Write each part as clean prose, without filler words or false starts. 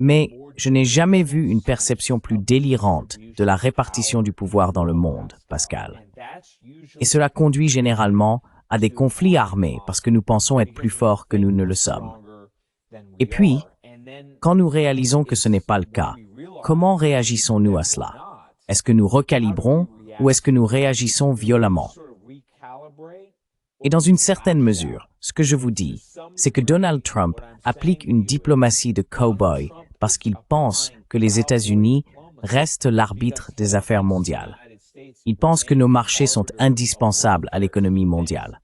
Mais je n'ai jamais vu une perception plus délirante de la répartition du pouvoir dans le monde, Pascal. Et cela conduit généralement à des conflits armés parce que nous pensons être plus forts que nous ne le sommes. Et puis, quand nous réalisons que ce n'est pas le cas, comment réagissons-nous à cela? Est-ce que nous recalibrons ou est-ce que nous réagissons violemment? Et dans une certaine mesure, ce que je vous dis, c'est que Donald Trump applique une diplomatie de cow-boy parce qu'il pense que les États-Unis restent l'arbitre des affaires mondiales. Il pense que nos marchés sont indispensables à l'économie mondiale.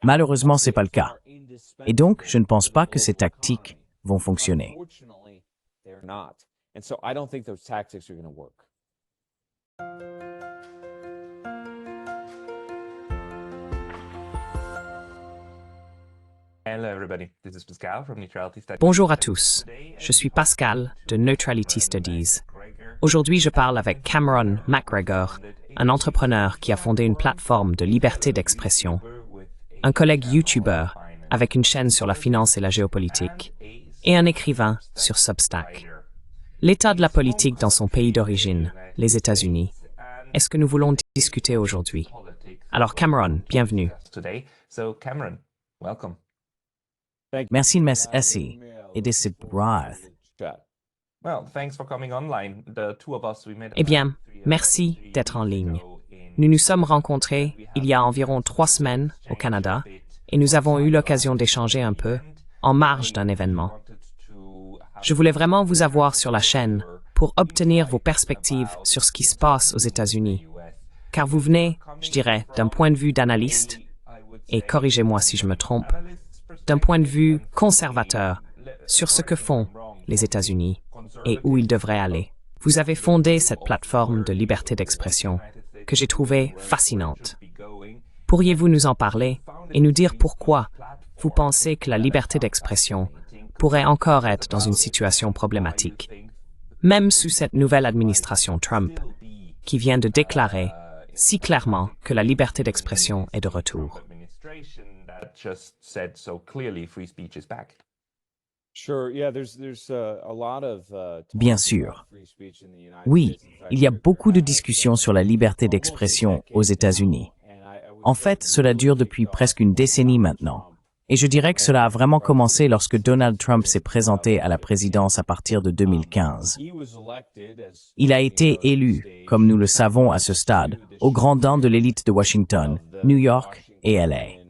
Malheureusement, ce n'est pas le cas. Et donc, je ne pense pas que ces tactiques vont fonctionner. Bonjour à tous, je suis Pascal de Neutrality Studies. Aujourd'hui, je parle avec Cameron McGregor, un entrepreneur qui a fondé une plateforme de liberté d'expression, un collègue YouTuber avec une chaîne sur la finance et la géopolitique, et un écrivain sur Substack. L'état de la politique dans son pays d'origine, les États-Unis, est ce que nous voulons discuter aujourd'hui. Alors Cameron, bienvenue. Merci de m'essayer et de cette brave. Eh bien, merci d'être en ligne. Nous nous sommes rencontrés il y a environ 3 semaines au Canada et nous avons eu l'occasion d'échanger un peu en marge d'un événement. Je voulais vraiment vous avoir sur la chaîne pour obtenir vos perspectives sur ce qui se passe aux États-Unis, car vous venez, je dirais, d'un point de vue d'analyste, et corrigez-moi si je me trompe, d'un point de vue conservateur sur ce que font les États-Unis et où ils devraient aller. Vous avez fondé cette plateforme de liberté d'expression que j'ai trouvée fascinante. Pourriez-vous nous en parler et nous dire pourquoi vous pensez que la liberté d'expression pourrait encore être dans une situation problématique, même sous cette nouvelle administration Trump, qui vient de déclarer si clairement que la liberté d'expression est de retour? Bien sûr. Oui, il y a beaucoup de discussions sur la liberté d'expression aux États-Unis. En fait, cela dure depuis presque une décennie maintenant. Et je dirais que cela a vraiment commencé lorsque Donald Trump s'est présenté à la présidence à partir de 2015. Il a été élu, comme nous le savons à ce stade, au grand dam de l'élite de Washington, New York et LA.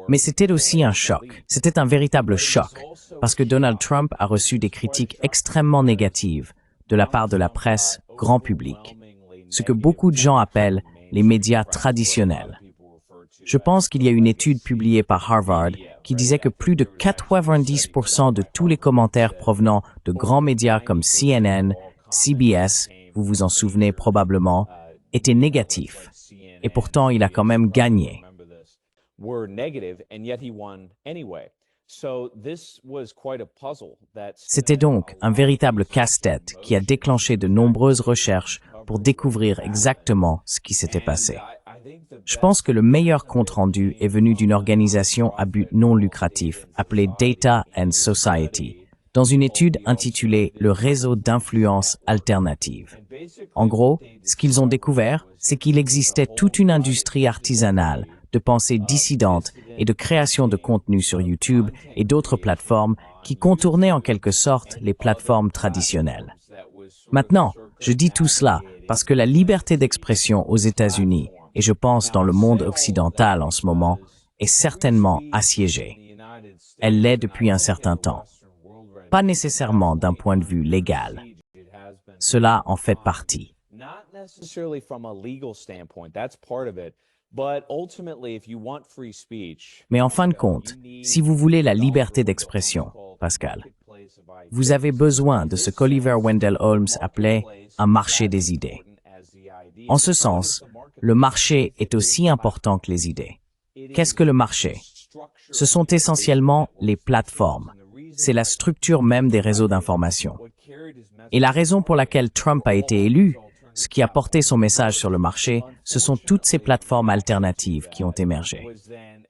Mais c'était aussi un choc. C'était un véritable choc, parce que Donald Trump a reçu des critiques extrêmement négatives de la part de la presse grand public, ce que beaucoup de gens appellent les médias traditionnels. Je pense qu'il y a une étude publiée par Harvard qui disait que plus de 90% de tous les commentaires provenant de grands médias comme CNN, CBS, vous vous en souvenez probablement, étaient négatifs. Et pourtant, il a quand même gagné. C'était donc un véritable casse-tête qui a déclenché de nombreuses recherches pour découvrir exactement ce qui s'était passé. Je pense que le meilleur compte-rendu est venu d'une organisation à but non lucratif appelée Data and Society, dans une étude intitulée « Le réseau d'influence alternative ». En gros, ce qu'ils ont découvert, c'est qu'il existait toute une industrie artisanale de pensée dissidente et de création de contenu sur YouTube et d'autres plateformes qui contournaient en quelque sorte les plateformes traditionnelles. Maintenant, je dis tout cela parce que la liberté d'expression aux États-Unis, et je pense dans le monde occidental en ce moment, est certainement assiégée. Elle l'est depuis un certain temps. Pas nécessairement d'un point de vue légal. Cela en fait partie. Mais en fin de compte, si vous voulez la liberté d'expression, Pascal, vous avez besoin de ce qu'Oliver Wendell Holmes appelait un marché des idées. En ce sens, le marché est aussi important que les idées. Qu'est-ce que le marché? Ce sont essentiellement les plateformes. C'est la structure même des réseaux d'information. Et la raison pour laquelle Trump a été élu, ce qui a porté son message sur le marché, ce sont toutes ces plateformes alternatives qui ont émergé.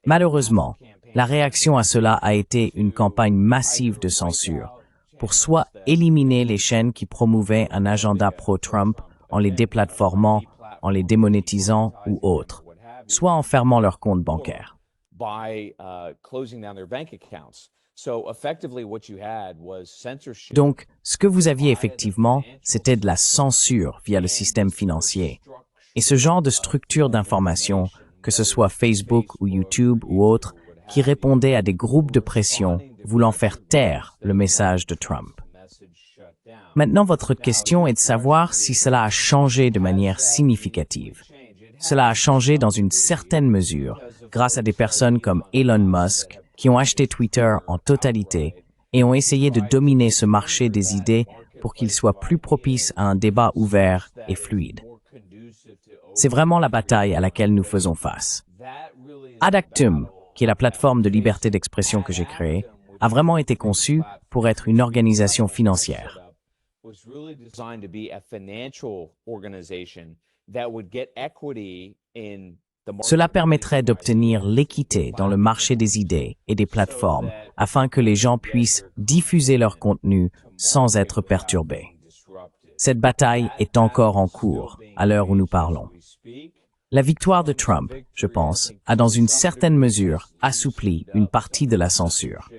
Malheureusement, La réaction à cela a été une campagne massive de censure pour soit éliminer les chaînes qui promouvaient un agenda pro-Trump en les déplatformant, en les démonétisant ou autres, soit en fermant leurs comptes bancaires. Donc, ce que vous aviez effectivement, c'était de la censure via le système financier. Et ce genre de structure d'information, que ce soit Facebook ou YouTube ou autre, qui répondait à des groupes de pression voulant faire taire le message de Trump. Maintenant, votre question est de savoir si cela a changé de manière significative. Cela a changé dans une certaine mesure grâce à des personnes comme Elon Musk qui ont acheté Twitter en totalité et ont essayé de dominer ce marché des idées pour qu'il soit plus propice à un débat ouvert et fluide. C'est vraiment la bataille à laquelle nous faisons face. Adactum, qui est la plateforme de liberté d'expression que j'ai créée, a vraiment été conçue pour être une organisation financière. Cela permettrait d'obtenir l'équité dans le marché des idées et des plateformes afin que les gens puissent diffuser leur contenu sans être perturbés. Cette bataille est encore en cours à l'heure où nous parlons. La victoire de Trump, je pense, a dans une certaine mesure assoupli une partie de la censure.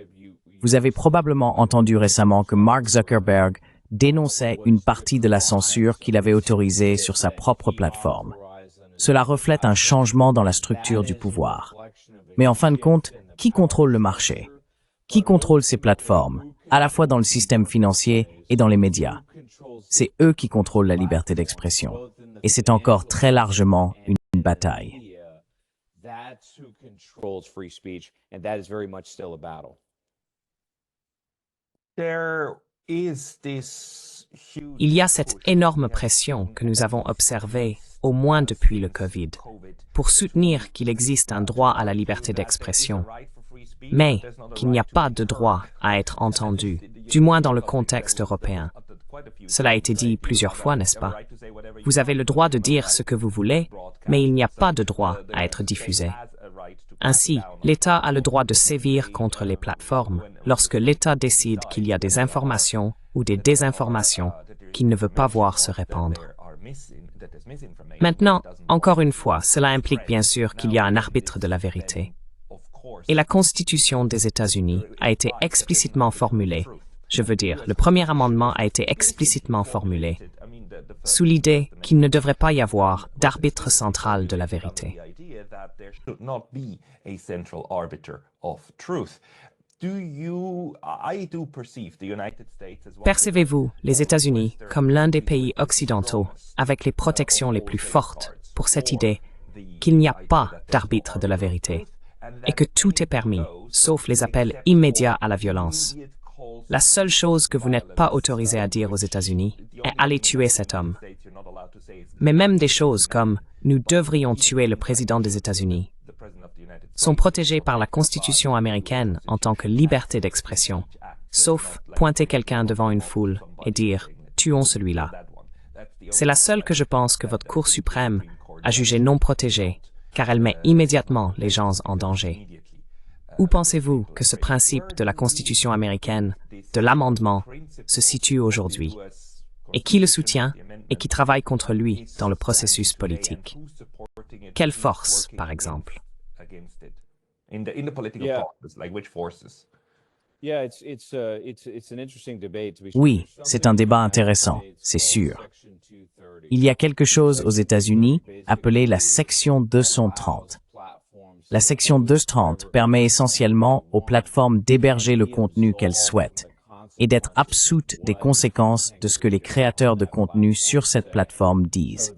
Vous avez probablement entendu récemment que Mark Zuckerberg dénonçait une partie de la censure qu'il avait autorisée sur sa propre plateforme. Cela reflète un changement dans la structure du pouvoir. Mais en fin de compte, qui contrôle le marché? Qui contrôle ces plateformes, à la fois dans le système financier et dans les médias? C'est eux qui contrôlent la liberté d'expression. Et c'est encore très largement une bataille. Il y a cette énorme pression que nous avons observée, au moins depuis le Covid, pour soutenir qu'il existe un droit à la liberté d'expression, mais qu'il n'y a pas de droit à être entendu, du moins dans le contexte européen. Cela a été dit plusieurs fois, n'est-ce pas? Vous avez le droit de dire ce que vous voulez, mais il n'y a pas de droit à être diffusé. Ainsi, l'État a le droit de sévir contre les plateformes lorsque l'État décide qu'il y a des informations ou des désinformations qu'il ne veut pas voir se répandre. Maintenant, encore une fois, cela implique bien sûr qu'il y a un arbitre de la vérité. Et la Constitution des États-Unis a été explicitement formulée. Je veux dire, le premier amendement a été explicitement formulé, sous l'idée qu'il ne devrait pas y avoir d'arbitre central de la vérité. Percevez-vous les États-Unis comme l'un des pays occidentaux avec les protections les plus fortes pour cette idée qu'il n'y a pas d'arbitre de la vérité et que tout est permis, sauf les appels immédiats à la violence? La seule chose que vous n'êtes pas autorisé à dire aux États-Unis est « allez tuer cet homme ». Mais même des choses comme « nous devrions tuer le président des États-Unis » sont protégées par la Constitution américaine en tant que liberté d'expression, sauf pointer quelqu'un devant une foule et dire « tuons celui-là ». C'est la seule que je pense que votre Cour suprême a jugée non protégée, car elle met immédiatement les gens en danger. Où pensez-vous que ce principe de la Constitution américaine, de l'amendement, se situe aujourd'hui? Et qui le soutient et qui travaille contre lui dans le processus politique? Quelle force, par exemple? Oui, c'est un débat intéressant, c'est sûr. Il y a quelque chose aux États-Unis appelé la section 230. La section 230 permet essentiellement aux plateformes d'héberger le contenu qu'elles souhaitent et d'être absoutes des conséquences de ce que les créateurs de contenu sur cette plateforme disent.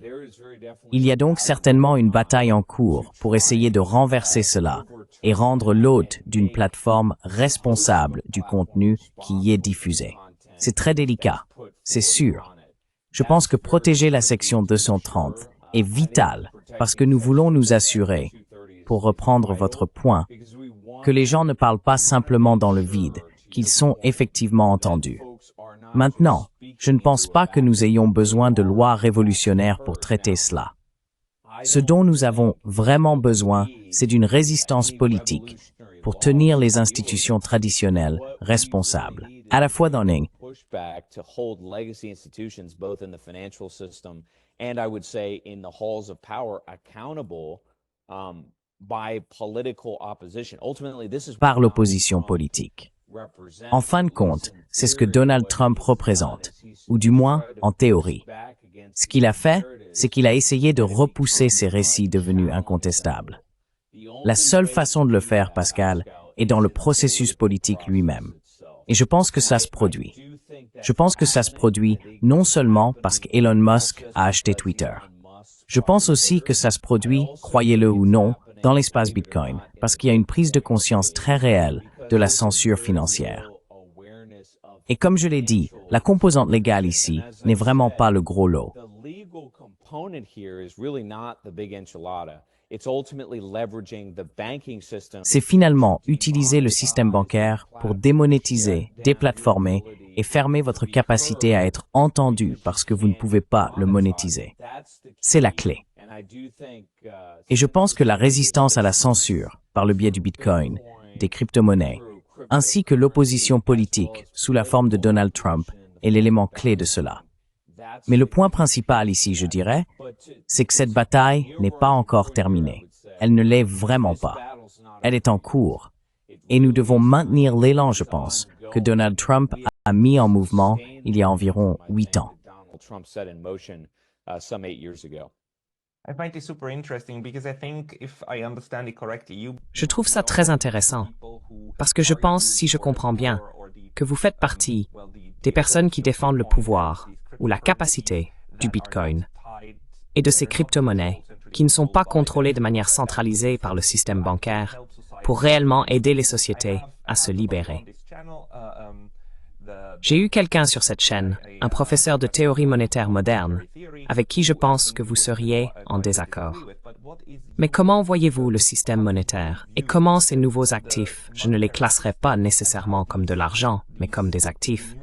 Il y a donc certainement une bataille en cours pour essayer de renverser cela et rendre l'hôte d'une plateforme responsable du contenu qui y est diffusé. C'est très délicat, c'est sûr. Je pense que protéger la section 230 est vital parce que nous voulons nous assurer, pour reprendre votre point, que les gens ne parlent pas simplement dans le vide, qu'ils sont effectivement entendus. Maintenant, je ne pense pas que nous ayons besoin de lois révolutionnaires pour traiter cela. Ce dont nous avons vraiment besoin, c'est d'une résistance politique pour tenir les institutions traditionnelles responsables, à la fois dans les pushback to hold legacy institutions both in the financial system and I would say in the halls of power accountable by political opposition. Ultimately, this is par l'opposition politique. En fin de compte, c'est ce que Donald Trump représente, ou du moins en théorie. Ce qu'il a fait, c'est qu'il a essayé de repousser ces récits devenus incontestables. La seule façon de le faire, Pascal, est dans le processus politique lui-même. Et je pense que ça se produit. Je pense que ça se produit non seulement parce qu'Elon Musk a acheté Twitter. Je pense aussi que ça se produit, croyez-le ou non, dans l'espace Bitcoin, parce qu'il y a une prise de conscience très réelle de la censure financière. Et comme je l'ai dit, la composante légale ici n'est vraiment pas le gros lot. C'est finalement utiliser le système bancaire pour démonétiser, déplatformer et fermer votre capacité à être entendu parce que vous ne pouvez pas le monétiser. C'est la clé. Et je pense que la résistance à la censure, par le biais du Bitcoin, des crypto-monnaies, ainsi que l'opposition politique sous la forme de Donald Trump est l'élément clé de cela. Mais le point principal ici, je dirais, c'est que cette bataille n'est pas encore terminée. Elle ne l'est vraiment pas. Elle est en cours. Et nous devons maintenir l'élan, je pense, que Donald Trump a mis en mouvement il y a environ 8 ans. Je trouve ça très intéressant, parce que je pense, si je comprends bien, que vous faites partie des personnes qui défendent le pouvoir ou la capacité du Bitcoin et de ces crypto-monnaies qui ne sont pas contrôlées de manière centralisée par le système bancaire pour réellement aider les sociétés à se libérer. J'ai eu quelqu'un sur cette chaîne, un professeur de théorie monétaire moderne, avec qui je pense que vous seriez en désaccord. Mais comment voyez-vous le système monétaire et comment ces nouveaux actifs, je ne les classerai pas nécessairement comme de l'argent, mais comme des actifs,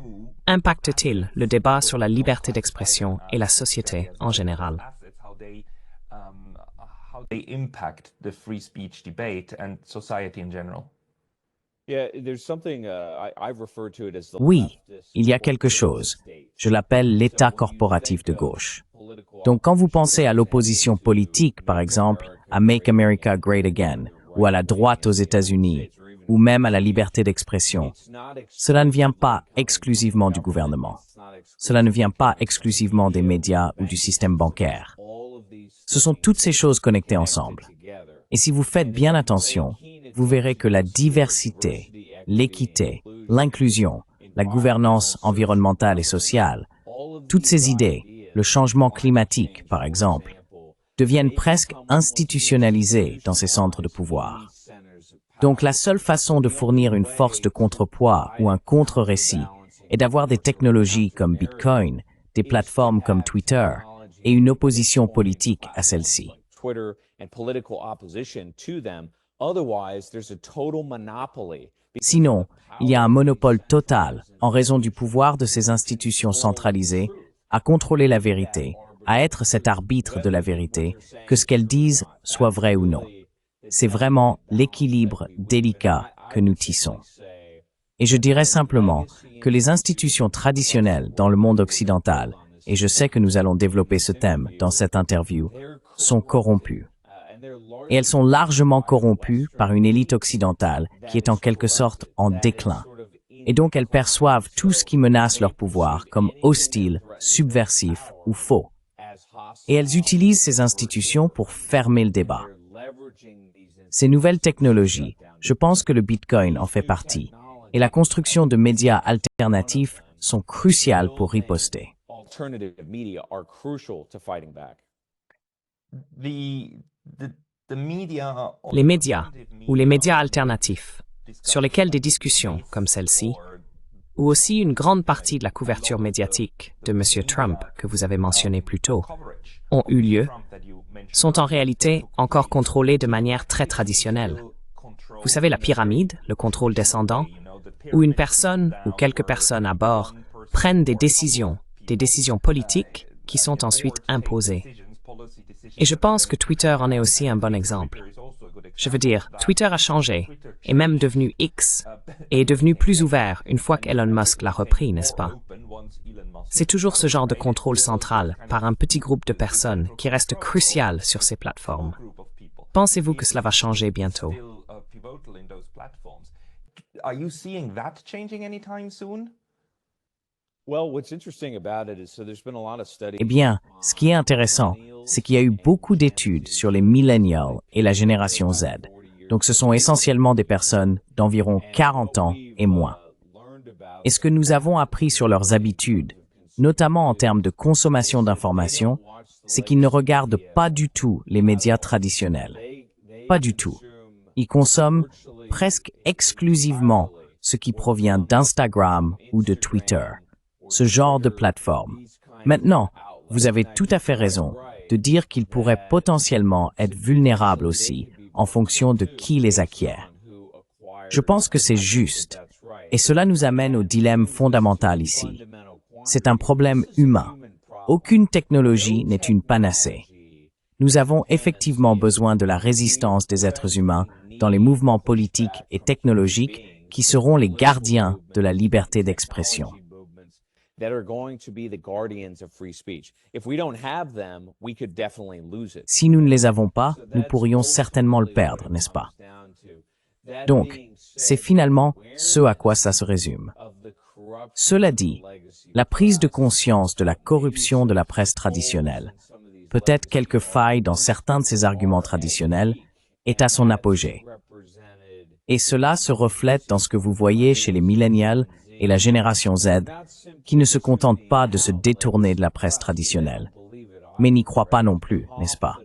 impactent-ils le débat sur la liberté d'expression et la société en général? Oui, il y a quelque chose. Je l'appelle l'État corporatif de gauche. Donc quand vous pensez à l'opposition politique, par exemple, à Make America Great Again, ou à la droite aux États-Unis, ou même à la liberté d'expression, cela ne vient pas exclusivement du gouvernement. Cela ne vient pas exclusivement des médias ou du système bancaire. Ce sont toutes ces choses connectées ensemble. Et si vous faites bien attention, vous verrez que la diversité, l'équité, l'inclusion, la gouvernance environnementale et sociale, toutes ces idées, le changement climatique, par exemple, deviennent presque institutionnalisées dans ces centres de pouvoir. Donc la seule façon de fournir une force de contrepoids ou un contre-récit est d'avoir des technologies comme Bitcoin, des plateformes comme Twitter et une opposition politique à celle-ci. Sinon, il y a un monopole total en raison du pouvoir de ces institutions centralisées à contrôler la vérité, à être cet arbitre de la vérité, que ce qu'elles disent soit vrai ou non. C'est vraiment l'équilibre délicat que nous tissons. Et je dirais simplement que les institutions traditionnelles dans le monde occidental, et je sais que nous allons développer ce thème dans cette interview, sont corrompues. Et elles sont largement corrompues par une élite occidentale qui est en quelque sorte en déclin. Et donc elles perçoivent tout ce qui menace leur pouvoir comme hostile, subversif ou faux. Et elles utilisent ces institutions pour fermer le débat. Ces nouvelles technologies, je pense que le Bitcoin en fait partie, et la construction de médias alternatifs sont cruciales pour riposter. Les médias, ou les médias alternatifs, sur lesquels des discussions comme celle-ci, ou aussi une grande partie de la couverture médiatique de M. Trump, que vous avez mentionné plus tôt, ont eu lieu, sont en réalité encore contrôlés de manière très traditionnelle. Vous savez, la pyramide, le contrôle descendant, où une personne ou quelques personnes à bord prennent des décisions politiques qui sont ensuite imposées. Et je pense que Twitter en est aussi un bon exemple. Je veux dire, Twitter a changé, est même devenu X, et est devenu plus ouvert une fois qu'Elon Musk l'a repris, n'est-ce pas? C'est toujours ce genre de contrôle central par un petit groupe de personnes qui reste crucial sur ces plateformes. Pensez-vous que cela va changer bientôt? Are you seeing that changing anytime soon? Eh bien, ce qui est intéressant, c'est qu'il y a eu beaucoup d'études sur les millennials et la génération Z. Donc ce sont essentiellement des personnes d'environ 40 ans et moins. Et ce que nous avons appris sur leurs habitudes, notamment en termes de consommation d'informations, c'est qu'ils ne regardent pas du tout les médias traditionnels. Pas du tout. Ils consomment presque exclusivement ce qui provient d'Instagram ou de Twitter, ce genre de plateforme. Maintenant, vous avez tout à fait raison de dire qu'ils pourraient potentiellement être vulnérables aussi en fonction de qui les acquiert. Je pense que c'est juste, et cela nous amène au dilemme fondamental ici. C'est un problème humain. Aucune technologie n'est une panacée. Nous avons effectivement besoin de la résistance des êtres humains dans les mouvements politiques et technologiques qui seront les gardiens de la liberté d'expression. Si nous ne les avons pas, nous pourrions certainement le perdre, n'est-ce pas? Donc, c'est finalement ce à quoi ça se résume. Cela dit, la prise de conscience de la corruption de la presse traditionnelle, peut-être quelques failles dans certains de ses arguments traditionnels, est à son apogée. Et cela se reflète dans ce que vous voyez chez les millennials et la génération Z, qui ne se contentent pas de se détourner de la presse traditionnelle, mais n'y croient pas non plus, n'est-ce pas?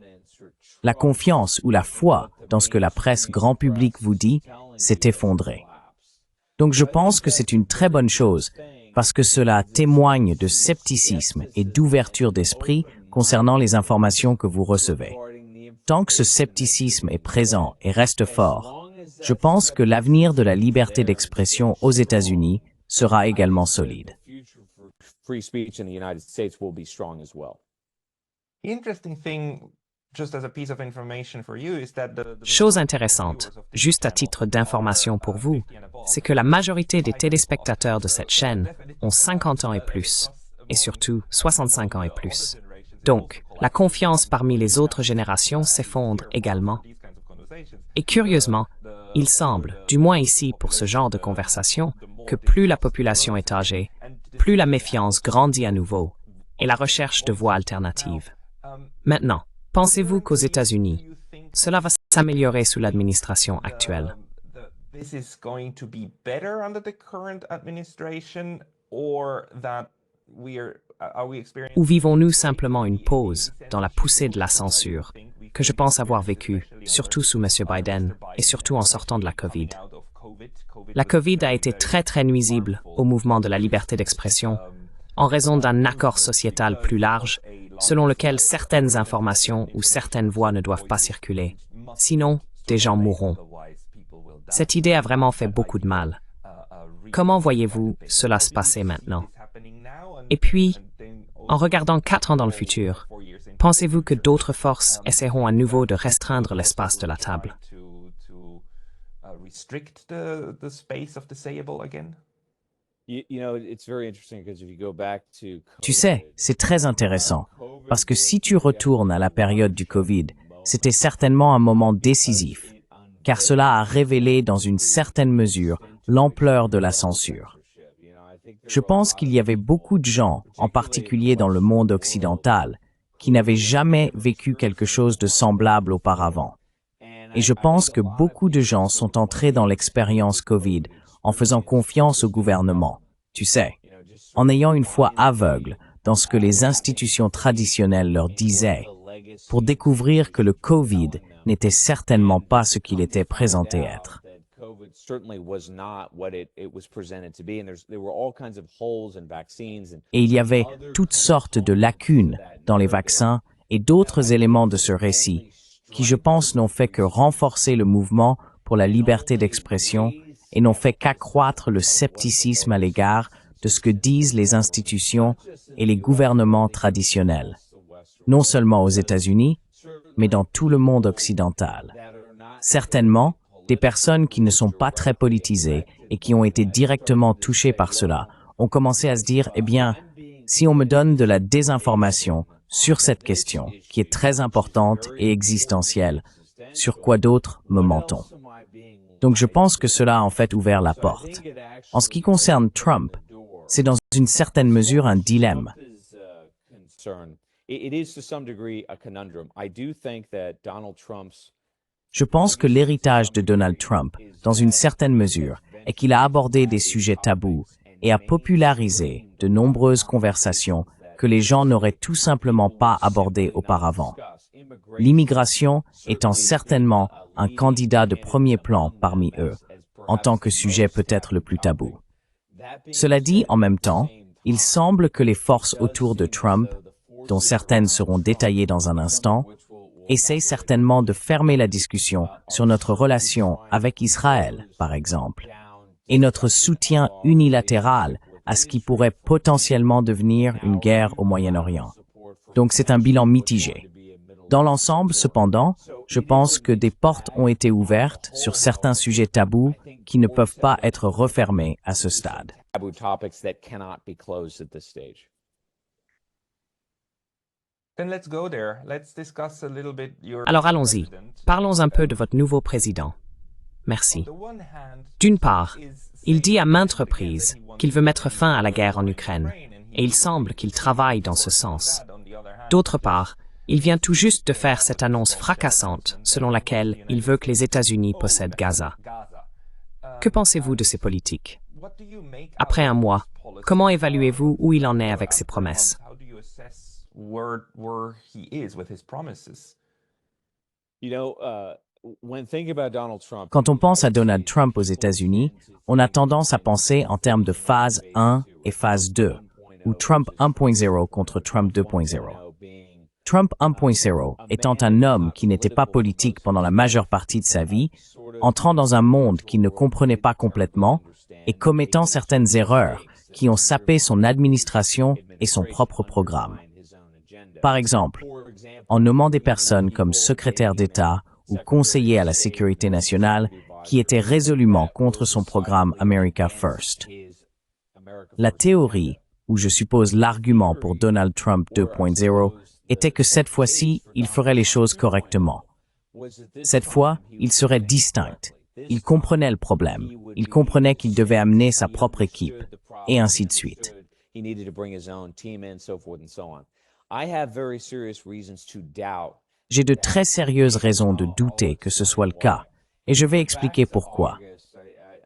La confiance ou la foi dans ce que la presse grand public vous dit s'est effondrée. Donc je pense que c'est une très bonne chose, parce que cela témoigne de scepticisme et d'ouverture d'esprit concernant les informations que vous recevez. Tant que ce scepticisme est présent et reste fort, je pense que l'avenir de la liberté d'expression aux États-Unis sera également solide. Chose intéressante, juste à titre d'information pour vous, c'est que la majorité des téléspectateurs de cette chaîne ont 50 ans et plus, et surtout 65 ans et plus. Donc, la confiance parmi les autres générations s'effondre également. Et curieusement, il semble, du moins ici pour ce genre de conversation, que plus la population est âgée, plus la méfiance grandit à nouveau et la recherche de voies alternatives. Maintenant, pensez-vous qu'aux États-Unis, cela va s'améliorer sous l'administration actuelle? Ou vivons-nous simplement une pause dans la poussée de la censure que je pense avoir vécue, surtout sous M. Biden et surtout en sortant de la COVID? La COVID a été très nuisible au mouvement de la liberté d'expression en raison d'un accord sociétal plus large selon lequel certaines informations ou certaines voix ne doivent pas circuler. Sinon, des gens mourront. Cette idée a vraiment fait beaucoup de mal. Comment voyez-vous cela se passer maintenant? Et puis, en regardant 4 ans dans le futur, pensez-vous que d'autres forces essaieront à nouveau de restreindre l'espace de la table? Tu sais, c'est très intéressant, parce que si tu retournes à la période du Covid, c'était certainement un moment décisif, car cela a révélé dans une certaine mesure l'ampleur de la censure. Je pense qu'il y avait beaucoup de gens, en particulier dans le monde occidental, qui n'avaient jamais vécu quelque chose de semblable auparavant. Et je pense que beaucoup de gens sont entrés dans l'expérience Covid en faisant confiance au gouvernement, tu sais, en ayant une foi aveugle dans ce que les institutions traditionnelles leur disaient, pour découvrir que le Covid n'était certainement pas ce qu'il était présenté être. Et il y avait toutes sortes de lacunes dans les vaccins et d'autres éléments de ce récit qui, je pense, n'ont fait que renforcer le mouvement pour la liberté d'expression et n'ont fait qu'accroître le scepticisme à l'égard de ce que disent les institutions et les gouvernements traditionnels. non seulement aux États-Unis, mais dans tout le monde occidental. Certainement, des personnes qui ne sont pas très politisées et qui ont été directement touchées par cela ont commencé à se dire, eh bien, si on me donne de la désinformation sur cette question, qui est très importante et existentielle, sur quoi d'autre me ment-on? Donc je pense que cela a en fait ouvert la porte. En ce qui concerne Trump, c'est dans une certaine mesure un dilemme. Je pense que l'héritage de Donald Trump, dans une certaine mesure, est qu'il a abordé des sujets tabous et a popularisé de nombreuses conversations que les gens n'auraient tout simplement pas abordées auparavant. L'immigration étant certainement un candidat de premier plan parmi eux, en tant que sujet peut-être le plus tabou. Cela dit, en même temps, il semble que les forces autour de Trump, dont certaines seront détaillées dans un instant, essaient certainement de fermer la discussion sur notre relation avec Israël, par exemple, et notre soutien unilatéral à ce qui pourrait potentiellement devenir une guerre au Moyen-Orient. Donc c'est un bilan mitigé. Dans l'ensemble, cependant, je pense que des portes ont été ouvertes sur certains sujets tabous qui ne peuvent pas être refermés à ce stade. Alors allons-y. Parlons un peu de votre nouveau président. Merci. D'une part, il dit à maintes reprises qu'il veut mettre fin à la guerre en Ukraine, et il semble qu'il travaille dans ce sens. D'autre part, il vient tout juste de faire cette annonce fracassante selon laquelle il veut que les États-Unis possèdent Gaza. Que pensez-vous de ces politiques? Après un mois, comment évaluez-vous où il en est avec ses promesses? Quand on pense à Donald Trump aux États-Unis, on a tendance à penser en termes de phase 1 et phase 2, ou Trump 1.0 contre Trump 2.0. Trump 1.0 étant un homme qui n'était pas politique pendant la majeure partie de sa vie, entrant dans un monde qu'il ne comprenait pas complètement et commettant certaines erreurs qui ont sapé son administration et son propre programme. Par exemple, en nommant des personnes comme secrétaire d'État ou conseiller à la sécurité nationale qui étaient résolument contre son programme America First. La théorie, ou je suppose l'argument pour Donald Trump 2.0, était que cette fois-ci, il ferait les choses correctement. Cette fois, il serait distinct. Il comprenait le problème. Il comprenait qu'il devait amener sa propre équipe, et ainsi de suite. J'ai de très sérieuses raisons de douter que ce soit le cas, et je vais expliquer pourquoi.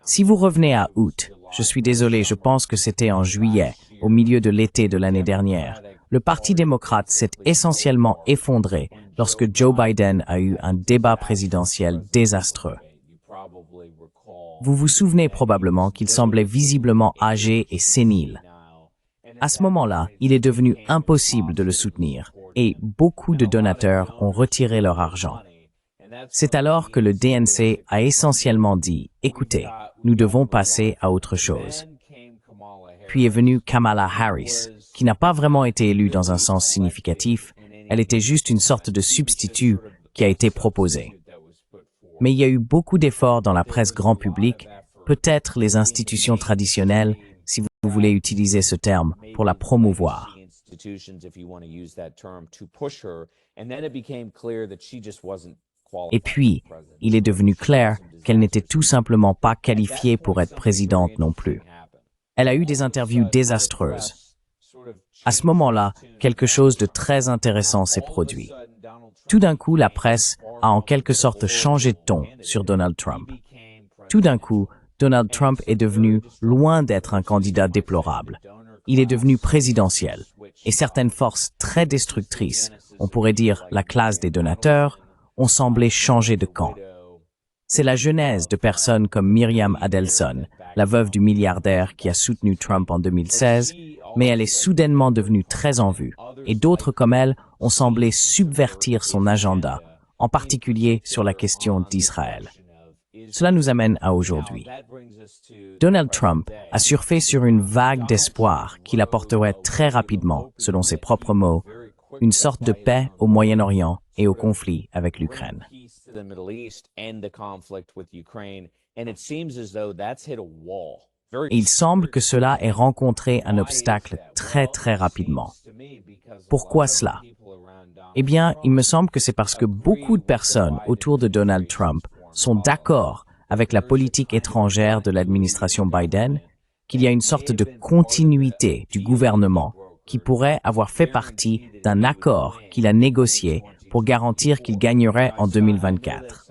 Si vous revenez à août, je suis désolé, je pense que c'était en juillet, au milieu de l'été de l'année dernière, le Parti démocrate s'est essentiellement effondré lorsque Joe Biden a eu un débat présidentiel désastreux. Vous vous souvenez probablement qu'il semblait visiblement âgé et sénile. À ce moment-là, il est devenu impossible de le soutenir et beaucoup de donateurs ont retiré leur argent. C'est alors que le DNC a essentiellement dit « Écoutez, nous devons passer à autre chose ». Puis est venue Kamala Harris, qui n'a pas vraiment été élue dans un sens significatif, elle était juste une sorte de substitut qui a été proposé. Mais il y a eu beaucoup d'efforts dans la presse grand public, peut-être les institutions traditionnelles, si vous voulez utiliser ce terme, pour la promouvoir. Et puis, il est devenu clair qu'elle n'était tout simplement pas qualifiée pour être présidente non plus. Elle a eu des interviews désastreuses. À ce moment-là, quelque chose de très intéressant s'est produit. Tout d'un coup, la presse a en quelque sorte changé de ton sur Donald Trump. Tout d'un coup, Donald Trump est devenu loin d'être un candidat déplorable. Il est devenu présidentiel. Et certaines forces très destructrices, on pourrait dire la classe des donateurs, ont semblé changer de camp. C'est la genèse de personnes comme Miriam Adelson, la veuve du milliardaire qui a soutenu Trump en 2016, mais elle est soudainement devenue très en vue, et d'autres comme elle ont semblé subvertir son agenda, en particulier sur la question d'Israël. Cela nous amène à aujourd'hui. Donald Trump a surfé sur une vague d'espoir qu'il apporterait très rapidement, selon ses propres mots, une sorte de paix au Moyen-Orient et au conflit avec l'Ukraine. Et il semble que cela ait rencontré un obstacle très rapidement. Pourquoi cela? Eh bien, il me semble que c'est parce que beaucoup de personnes autour de Donald Trump sont d'accord avec la politique étrangère de l'administration Biden, qu'il y a une sorte de continuité du gouvernement qui pourrait avoir fait partie d'un accord qu'il a négocié pour garantir qu'il gagnerait en 2024.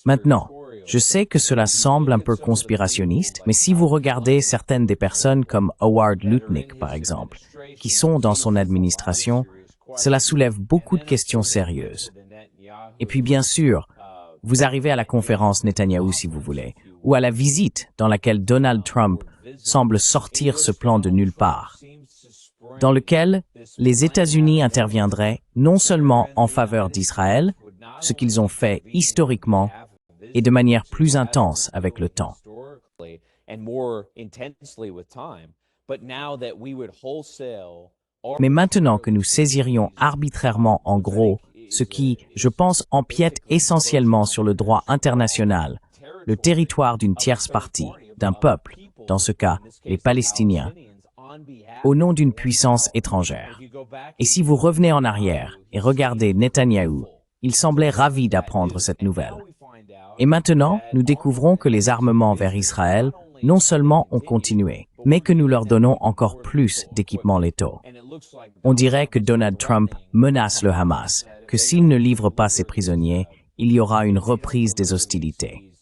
Maintenant, je sais que cela semble un peu conspirationniste, mais si vous regardez certaines des personnes comme Howard Lutnick, par exemple, qui sont dans son administration, cela soulève beaucoup de questions sérieuses. Et puis bien sûr, vous arrivez à la conférence Netanyahou si vous voulez, ou à la visite dans laquelle Donald Trump semble sortir ce plan de nulle part, dans lequel les États-Unis interviendraient non seulement en faveur d'Israël, ce qu'ils ont fait historiquement, et de manière plus intense avec le temps. Mais maintenant que nous saisirions arbitrairement en gros ce qui, je pense, empiète essentiellement sur le droit international, le territoire d'une tierce partie, d'un peuple, dans ce cas, les Palestiniens, au nom d'une puissance étrangère. Et si vous revenez en arrière et regardez Netanyahou, il semblait ravi d'apprendre cette nouvelle. Et maintenant, nous découvrons que les armements vers Israël non seulement ont continué, mais que nous leur donnons encore plus d'équipements létaux. On dirait que Donald Trump menace le Hamas, que s'il ne livre pas ses prisonniers, il y aura une reprise des hostilités.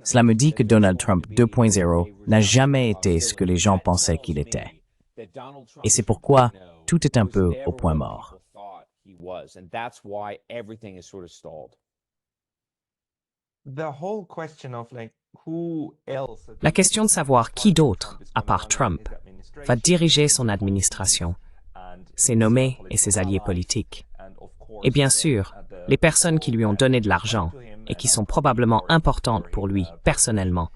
Cela me dit que Donald Trump 2.0 n'a jamais été ce que les gens pensaient qu'il était. Et c'est pourquoi tout est un peu au point mort. La question de savoir qui d'autre, à part Trump, va diriger son administration, ses nommés et ses alliés politiques. Et bien sûr, les personnes qui lui ont donné de l'argent et qui sont probablement importantes pour lui personnellement.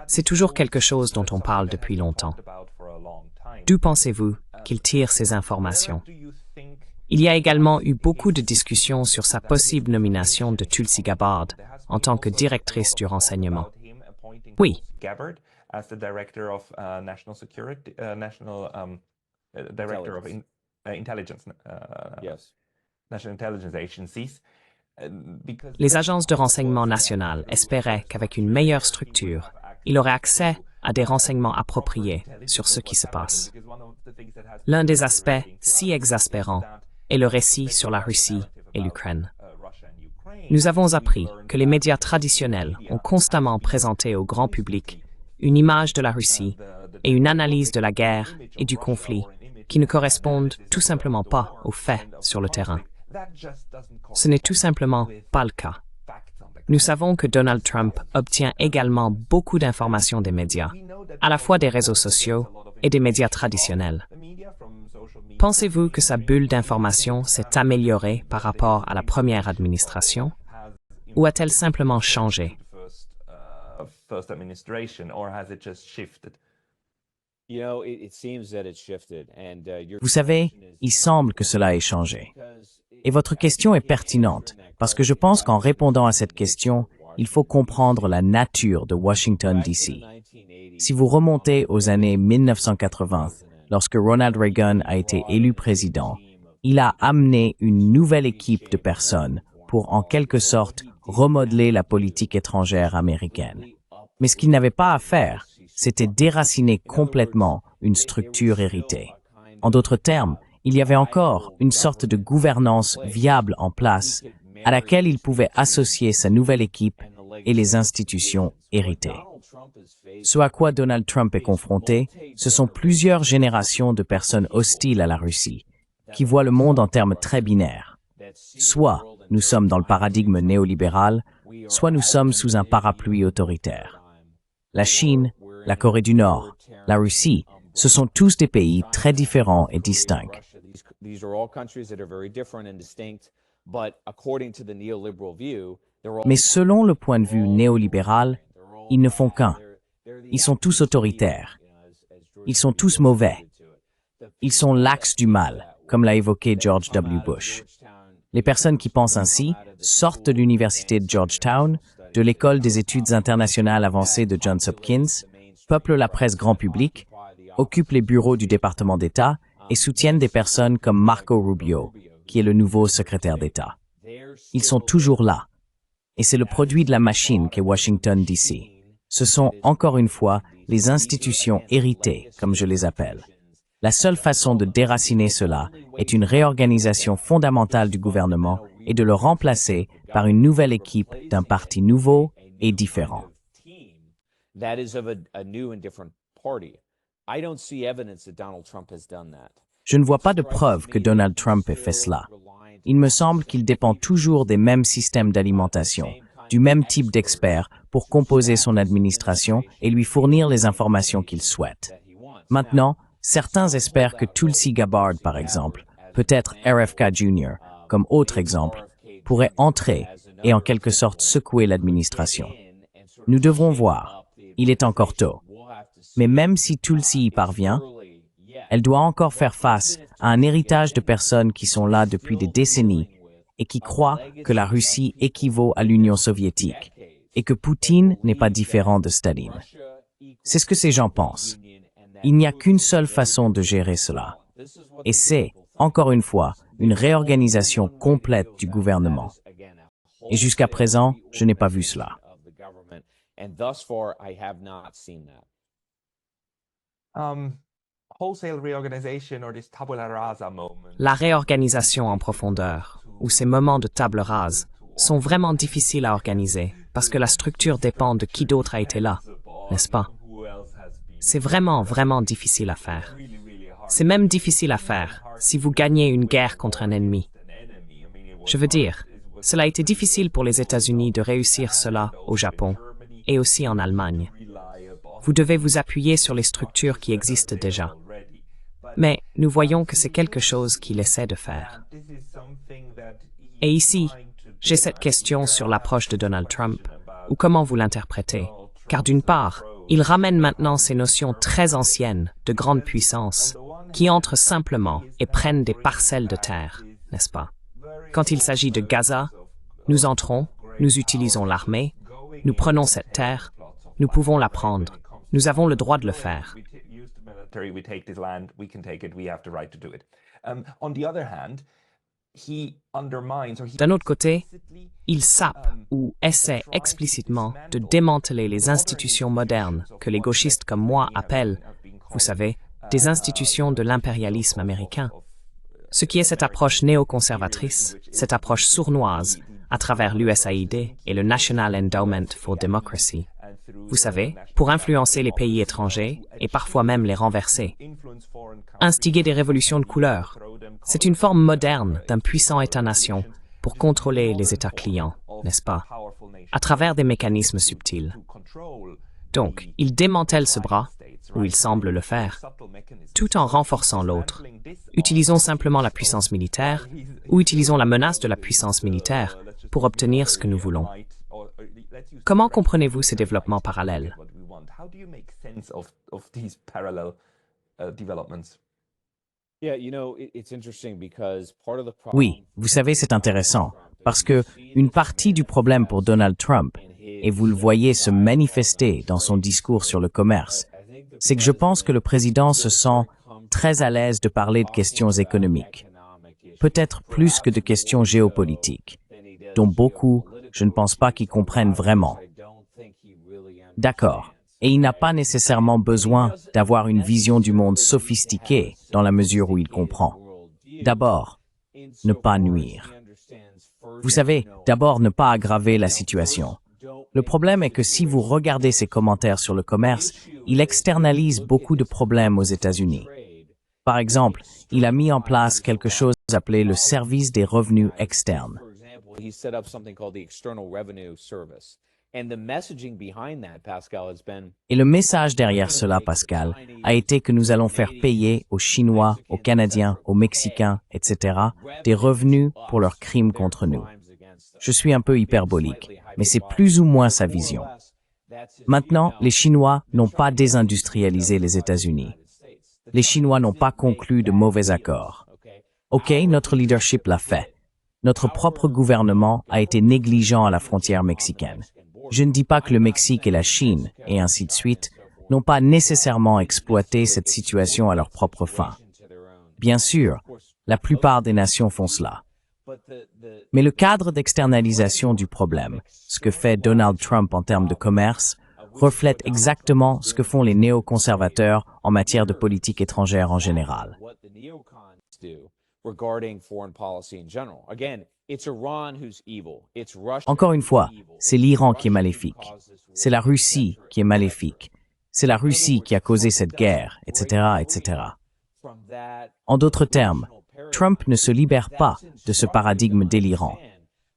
C'est toujours quelque chose dont on parle depuis longtemps. D'où pensez-vous qu'il tire ces informations? Il y a également eu beaucoup de discussions sur sa possible nomination de Tulsi Gabbard en tant que directrice du renseignement. Oui. Les agences de renseignement nationales espéraient qu'avec une meilleure structure, il aurait accès à des renseignements appropriés sur ce qui se passe. L'un des aspects si exaspérants est le récit sur la Russie et l'Ukraine. Nous avons appris que les médias traditionnels ont constamment présenté au grand public une image de la Russie et une analyse de la guerre et du conflit qui ne correspondent tout simplement pas aux faits sur le terrain. Ce n'est tout simplement pas le cas. Nous savons que Donald Trump obtient également beaucoup d'informations des médias, à la fois des réseaux sociaux et des médias traditionnels. Pensez-vous que sa bulle d'information s'est améliorée par rapport à la première administration, ou a-t-elle simplement changé? Vous savez, il semble que cela ait changé. Et votre question est pertinente, parce que je pense qu'en répondant à cette question, il faut comprendre la nature de Washington, D.C. Si vous remontez aux années 1980, lorsque Ronald Reagan a été élu président, il a amené une nouvelle équipe de personnes pour, en quelque sorte, remodeler la politique étrangère américaine. Mais ce qu'il n'avait pas à faire, c'était déraciner complètement une structure héritée. En d'autres termes, il y avait encore une sorte de gouvernance viable en place à laquelle il pouvait associer sa nouvelle équipe et les institutions héritées. Ce à quoi Donald Trump est confronté, ce sont plusieurs générations de personnes hostiles à la Russie, qui voient le monde en termes très binaires. Soit nous sommes dans le paradigme néolibéral, soit nous sommes sous un parapluie autoritaire. La Chine, la Corée du Nord, la Russie, ce sont tous des pays très différents et distincts. Mais selon le point de vue néolibéral, ils ne font qu'un. Ils sont tous autoritaires. Ils sont tous mauvais. Ils sont l'axe du mal. comme l'a évoqué George W. Bush. Les personnes qui pensent ainsi sortent de l'université de Georgetown, de l'école des études internationales avancées de Johns Hopkins, peuplent la presse grand public, occupent les bureaux du département d'État et soutiennent des personnes comme Marco Rubio, qui est le nouveau secrétaire d'État. Ils sont toujours là. Et c'est le produit de la machine qu'est Washington, D.C. Ce sont, encore une fois, les institutions héritées, comme je les appelle. La seule façon de déraciner cela est une réorganisation fondamentale du gouvernement et de le remplacer par une nouvelle équipe d'un parti nouveau et différent. Je ne vois pas de preuve que Donald Trump ait fait cela. Il me semble qu'il dépend toujours des mêmes systèmes d'alimentation, du même type d'experts pour composer son administration et lui fournir les informations qu'il souhaite. Maintenant, certains espèrent que Tulsi Gabbard, par exemple, peut-être RFK Jr., comme autre exemple, pourrait entrer et en quelque sorte secouer l'administration. Nous devrons voir. Il est encore tôt. Mais même si Tulsi y parvient, elle doit encore faire face à un héritage de personnes qui sont là depuis des décennies et qui croient que la Russie équivaut à l'Union soviétique et que Poutine n'est pas différent de Staline. C'est ce que ces gens pensent. Il n'y a qu'une seule façon de gérer cela. Et c'est, encore une fois, une réorganisation complète du gouvernement. Et jusqu'à présent, je n'ai pas vu cela. La réorganisation en profondeur, ou ces moments de table rase, sont vraiment difficiles à organiser parce que la structure dépend de qui d'autre a été là, n'est-ce pas? C'est vraiment, vraiment difficile à faire. C'est même difficile à faire si vous gagnez une guerre contre un ennemi. Je veux dire, cela a été difficile pour les États-Unis de réussir cela au Japon et aussi en Allemagne. Vous devez vous appuyer sur les structures qui existent déjà. Mais nous voyons que c'est quelque chose qu'il essaie de faire. Et ici, j'ai cette question sur l'approche de Donald Trump, ou comment vous l'interprétez. Car d'une part, il ramène maintenant ces notions très anciennes de grande puissance, qui entrent simplement et prennent des parcelles de terre, n'est-ce pas? Quand il s'agit de Gaza, nous entrons, nous utilisons l'armée, nous prenons cette terre, nous pouvons la prendre, nous avons le droit de le faire. D'un autre côté, il sape ou essaie explicitement de démanteler les institutions modernes que les gauchistes comme moi appellent, vous savez, des institutions de l'impérialisme américain. Ce qui est cette approche néoconservatrice, cette approche sournoise à travers l'USAID et le National Endowment for Democracy. Vous savez, pour influencer les pays étrangers et parfois même les renverser. Instiguer des révolutions de couleur. C'est une forme moderne d'un puissant État-nation pour contrôler les États clients, n'est-ce pas, à travers des mécanismes subtils. Donc, il démantèle ce bras, ou il semble le faire, tout en renforçant l'autre. Utilisons simplement la puissance militaire, ou utilisons la menace de la puissance militaire pour obtenir ce que nous voulons. Comment comprenez-vous ces développements parallèles? Oui, vous savez, c'est intéressant, parce que une partie du problème pour Donald Trump, et vous le voyez se manifester dans son discours sur le commerce, c'est que je pense que le président se sent très à l'aise de parler de questions économiques, peut-être plus que de questions géopolitiques, dont beaucoup, je ne pense pas qu'ils comprennent vraiment. D'accord. Et il n'a pas nécessairement besoin d'avoir une vision du monde sophistiquée dans la mesure où il comprend. D'abord, ne pas nuire. Vous savez, d'abord ne pas aggraver la situation. Le problème est que si vous regardez ses commentaires sur le commerce, il externalise beaucoup de problèmes aux États-Unis. Par exemple, il a mis en place quelque chose appelé le service des revenus externes. Et le message derrière cela, Pascal, a été que nous allons faire payer aux Chinois, aux Canadiens, aux Mexicains, etc., des revenus pour leurs crimes contre nous. Je suis un peu hyperbolique, mais c'est plus ou moins sa vision. Maintenant, les Chinois n'ont pas désindustrialisé les États-Unis. Les Chinois n'ont pas conclu de mauvais accords. OK, notre leadership l'a fait. Notre propre gouvernement a été négligent à la frontière mexicaine. Je ne dis pas que le Mexique et la Chine, et ainsi de suite, n'ont pas nécessairement exploité cette situation à leur propre fin. Bien sûr, la plupart des nations font cela. Mais le cadre d'externalisation du problème, ce que fait Donald Trump en termes de commerce, reflète exactement ce que font les néoconservateurs en matière de politique étrangère en général. Encore une fois, c'est l'Iran qui est maléfique. C'est la Russie qui est maléfique. C'est la Russie qui a causé cette guerre, etc., etc. En d'autres termes, Trump ne se libère pas de ce paradigme délirant.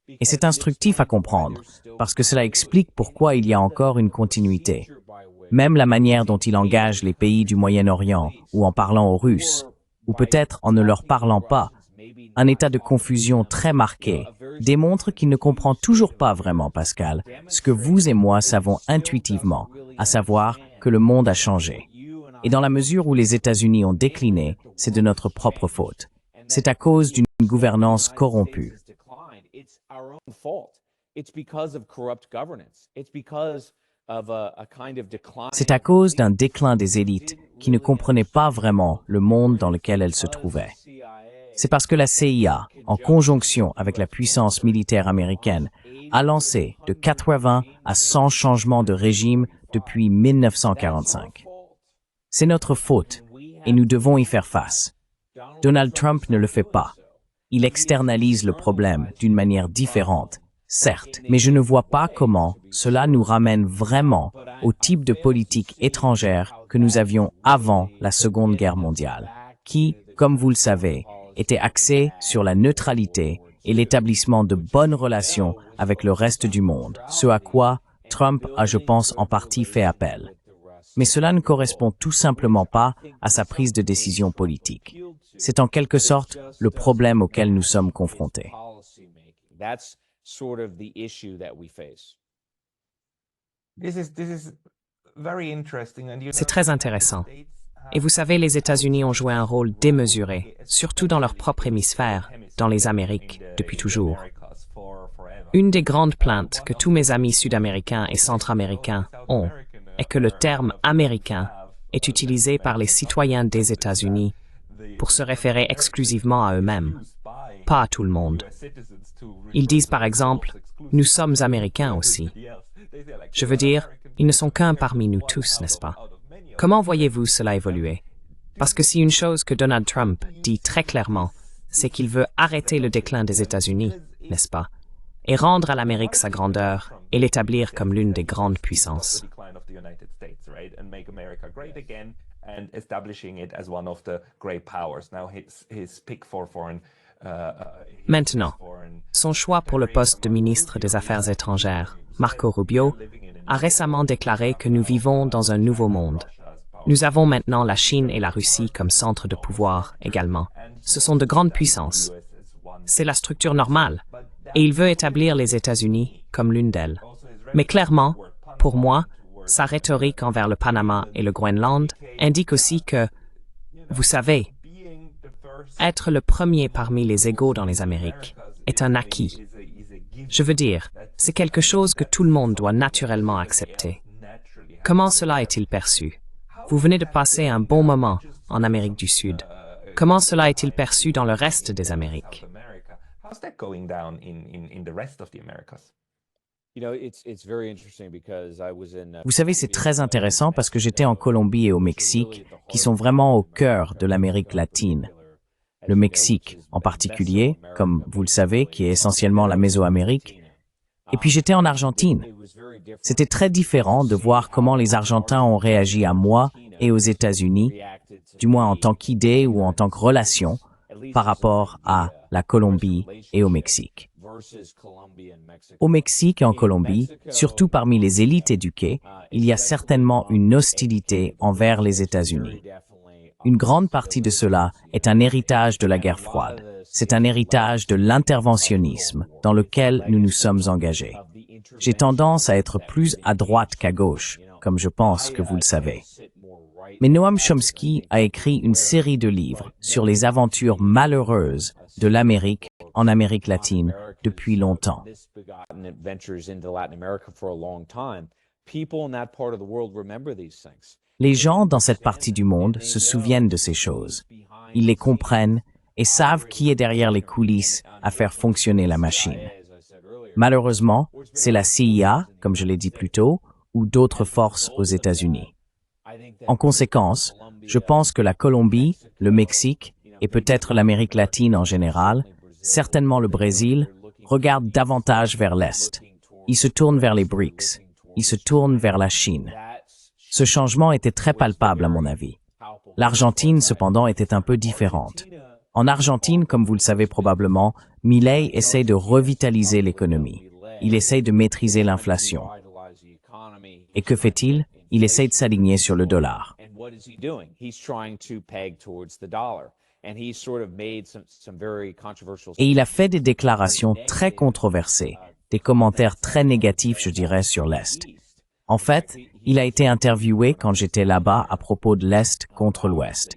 Et c'est instructif à comprendre, parce que cela explique pourquoi il y a encore une continuité. Même la manière dont il engage les pays du Moyen-Orient, ou en parlant aux Russes, ou peut-être en ne leur parlant pas, un état de confusion très marqué, démontre qu'il ne comprend toujours pas vraiment, Pascal, ce que vous et moi savons intuitivement, à savoir que le monde a changé. Et dans la mesure où les États-Unis ont décliné, c'est de notre propre faute. C'est à cause d'une gouvernance corrompue. C'est à cause d'un déclin des élites qui ne comprenaient pas vraiment le monde dans lequel elles se trouvaient. C'est parce que la CIA, en conjonction avec la puissance militaire américaine, a lancé de 80 à 100 changements de régime depuis 1945. C'est notre faute et nous devons y faire face. Donald Trump ne le fait pas. Il externalise le problème d'une manière différente, certes, mais je ne vois pas comment cela nous ramène vraiment au type de politique étrangère que nous avions avant la Seconde Guerre mondiale, qui, comme vous le savez, était axée sur la neutralité et l'établissement de bonnes relations avec le reste du monde, ce à quoi Trump a, je pense, en partie fait appel. Mais cela ne correspond tout simplement pas à sa prise de décision politique. C'est en quelque sorte le problème auquel nous sommes confrontés. C'est très intéressant. Et vous savez, les États-Unis ont joué un rôle démesuré, surtout dans leur propre hémisphère, dans les Amériques, depuis toujours. Une des grandes plaintes que tous mes amis sud-américains et centra-américains ont est que le terme « américain » est utilisé par les citoyens des États-Unis pour se référer exclusivement à eux-mêmes, pas à tout le monde. Ils disent par exemple « nous sommes Américains aussi ». Je veux dire, ils ne sont qu'un parmi nous tous, n'est-ce pas? Comment voyez-vous cela évoluer? Parce que si une chose que Donald Trump dit très clairement, c'est qu'il veut arrêter le déclin des États-Unis, n'est-ce pas? Et rendre à l'Amérique sa grandeur et l'établir comme l'une des grandes puissances. Maintenant, son choix pour le poste de ministre des Affaires étrangères, Marco Rubio, a récemment déclaré que nous vivons dans un nouveau monde. Nous avons maintenant la Chine et la Russie comme centre de pouvoir également. Ce sont de grandes puissances. C'est la structure normale, et il veut établir les États-Unis comme l'une d'elles. Mais clairement, pour moi, sa rhétorique envers le Panama et le Groenland indique aussi que, vous savez, être le premier parmi les égaux dans les Amériques est un acquis. Je veux dire, c'est quelque chose que tout le monde doit naturellement accepter. Comment cela est-il perçu? Vous venez de passer un bon moment en Amérique du Sud. Comment cela est-il perçu dans le reste des Amériques? Vous savez, c'est très intéressant parce que j'étais en Colombie et au Mexique, qui sont vraiment au cœur de l'Amérique latine. Le Mexique en particulier, comme vous le savez, qui est essentiellement la Mésoamérique. Et puis j'étais en Argentine. C'était très différent de voir comment les Argentins ont réagi à moi et aux États-Unis, du moins en tant qu'idée ou en tant que relation, par rapport à la Colombie et au Mexique. Au Mexique et en Colombie, surtout parmi les élites éduquées, il y a certainement une hostilité envers les États-Unis. Une grande partie de cela est un héritage de la guerre froide. C'est un héritage de l'interventionnisme dans lequel nous nous sommes engagés. J'ai tendance à être plus à droite qu'à gauche, comme je pense que vous le savez. Mais Noam Chomsky a écrit une série de livres sur les aventures malheureuses de l'Amérique en Amérique latine depuis longtemps. Les gens dans cette partie du monde se souviennent de ces choses. Ils les comprennent et savent qui est derrière les coulisses à faire fonctionner la machine. Malheureusement, c'est la CIA, comme je l'ai dit plus tôt, ou d'autres forces aux États-Unis. En conséquence, je pense que la Colombie, le Mexique et peut-être l'Amérique latine en général, certainement le Brésil, regardent davantage vers l'Est. Ils se tournent vers les BRICS. Ils se tournent vers la Chine. Ce changement était très palpable à mon avis. L'Argentine, cependant, était un peu différente. En Argentine, comme vous le savez probablement, Milei essaie de revitaliser l'économie. Il essaie de maîtriser l'inflation. Et que fait-il? Il essaie de s'aligner sur le dollar. Et il a fait des déclarations très controversées, des commentaires très négatifs, je dirais, sur l'Est. En fait, il a été interviewé quand j'étais là-bas à propos de l'Est contre l'Ouest.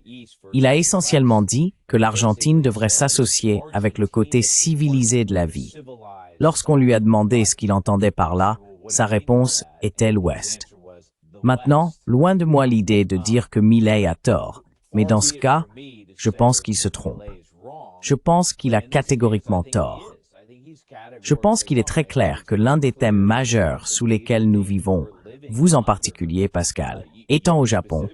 Il a essentiellement dit que l'Argentine devrait s'associer avec le côté civilisé de la vie. Lorsqu'on lui a demandé ce qu'il entendait par là, sa réponse était l'Ouest. Maintenant, loin de moi l'idée de dire que Milei a tort, mais dans ce cas, je pense qu'il se trompe. Je pense qu'il a catégoriquement tort. Je pense qu'il est très clair que l'un des thèmes majeurs sous lesquels nous vivons, vous en particulier, Pascal, étant au Japon,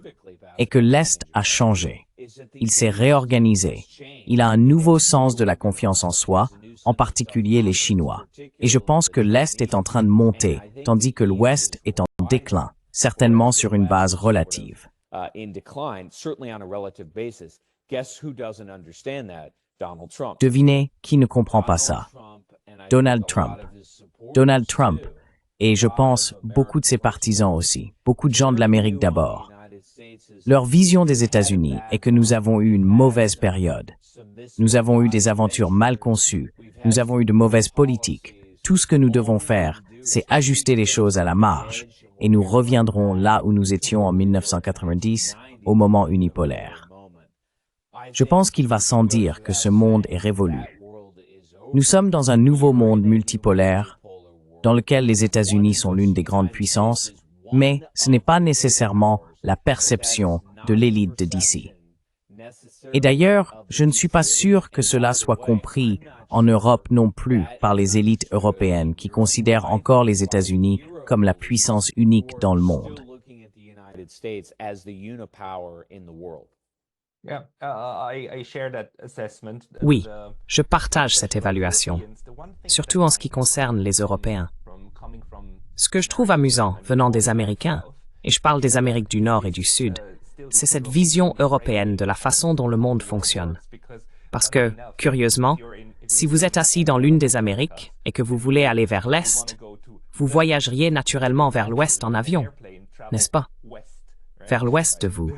est que l'Est a changé. Il s'est réorganisé. Il a un nouveau sens de la confiance en soi, en particulier les Chinois. Et je pense que l'Est est en train de monter, tandis que l'Ouest est en déclin, certainement sur une base relative. Devinez qui ne comprend pas ça? Donald Trump. Donald Trump, et je pense beaucoup de ses partisans aussi, beaucoup de gens de l'Amérique d'abord. Leur vision des États-Unis est que nous avons eu une mauvaise période. Nous avons eu des aventures mal conçues, nous avons eu de mauvaises politiques. Tout ce que nous devons faire, c'est ajuster les choses à la marge, et nous reviendrons là où nous étions en 1990, au moment unipolaire. Je pense qu'il va sans dire que ce monde est révolu. Nous sommes dans un nouveau monde multipolaire, dans lequel les États-Unis sont l'une des grandes puissances, mais ce n'est pas nécessairement la perception de l'élite de DC. Et d'ailleurs, je ne suis pas sûr que cela soit compris en Europe non plus par les élites européennes qui considèrent encore les États-Unis comme la puissance unique dans le monde. Oui, je partage cette évaluation, surtout en ce qui concerne les Européens. Ce que je trouve amusant venant des Américains, et je parle des Amériques du Nord et du Sud, c'est cette vision européenne de la façon dont le monde fonctionne. Parce que, curieusement, si vous êtes assis dans l'une des Amériques et que vous voulez aller vers l'Est, vous voyageriez naturellement vers l'Ouest en avion, n'est-ce pas? Vers l'Ouest de vous.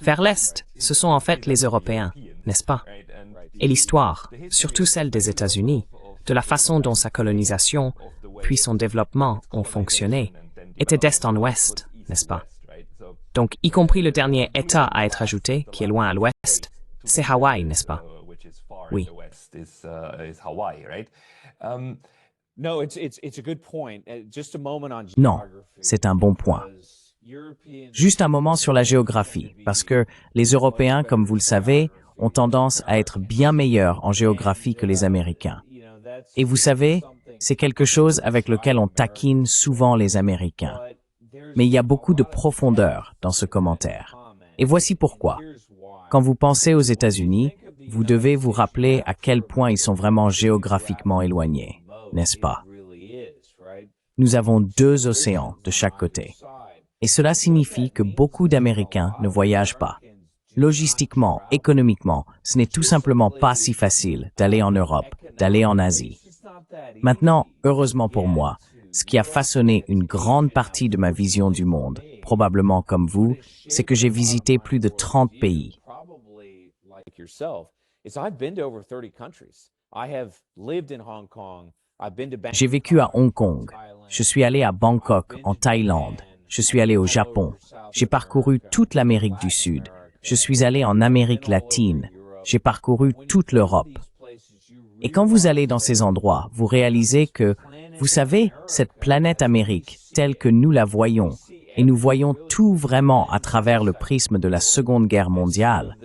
Vers l'Est, ce sont en fait les Européens, n'est-ce pas? Et l'histoire, surtout celle des États-Unis, de la façon dont sa colonisation, puis son développement ont fonctionné, était d'Est en Ouest, n'est-ce pas? Donc, y compris le dernier État à être ajouté, qui est loin à l'Ouest, c'est Hawaï, n'est-ce pas? Oui. Non, c'est un bon point. Juste un moment sur la géographie, parce que les Européens, comme vous le savez, ont tendance à être bien meilleurs en géographie que les Américains. Et vous savez, c'est quelque chose avec lequel on taquine souvent les Américains. Mais il y a beaucoup de profondeur dans ce commentaire. Et voici pourquoi. Quand vous pensez aux États-Unis, vous devez vous rappeler à quel point ils sont vraiment géographiquement éloignés, n'est-ce pas? Nous avons 2 océans de chaque côté. Et cela signifie que beaucoup d'Américains ne voyagent pas. Logistiquement, économiquement, ce n'est tout simplement pas si facile d'aller en Europe, d'aller en Asie. Maintenant, heureusement pour moi, ce qui a façonné une grande partie de ma vision du monde, probablement comme vous, c'est que j'ai visité plus de 30 pays. J'ai vécu à Hong Kong, je suis allé à Bangkok, en Thaïlande, Je suis allé au Japon. J'ai parcouru toute l'Amérique du Sud. Je suis allé en Amérique latine. J'ai parcouru toute l'Europe. Et quand vous allez dans ces endroits, vous réalisez que, vous savez, cette planète Amérique, telle que nous la voyons, et nous voyons tout vraiment à travers le prisme de la Seconde Guerre mondiale,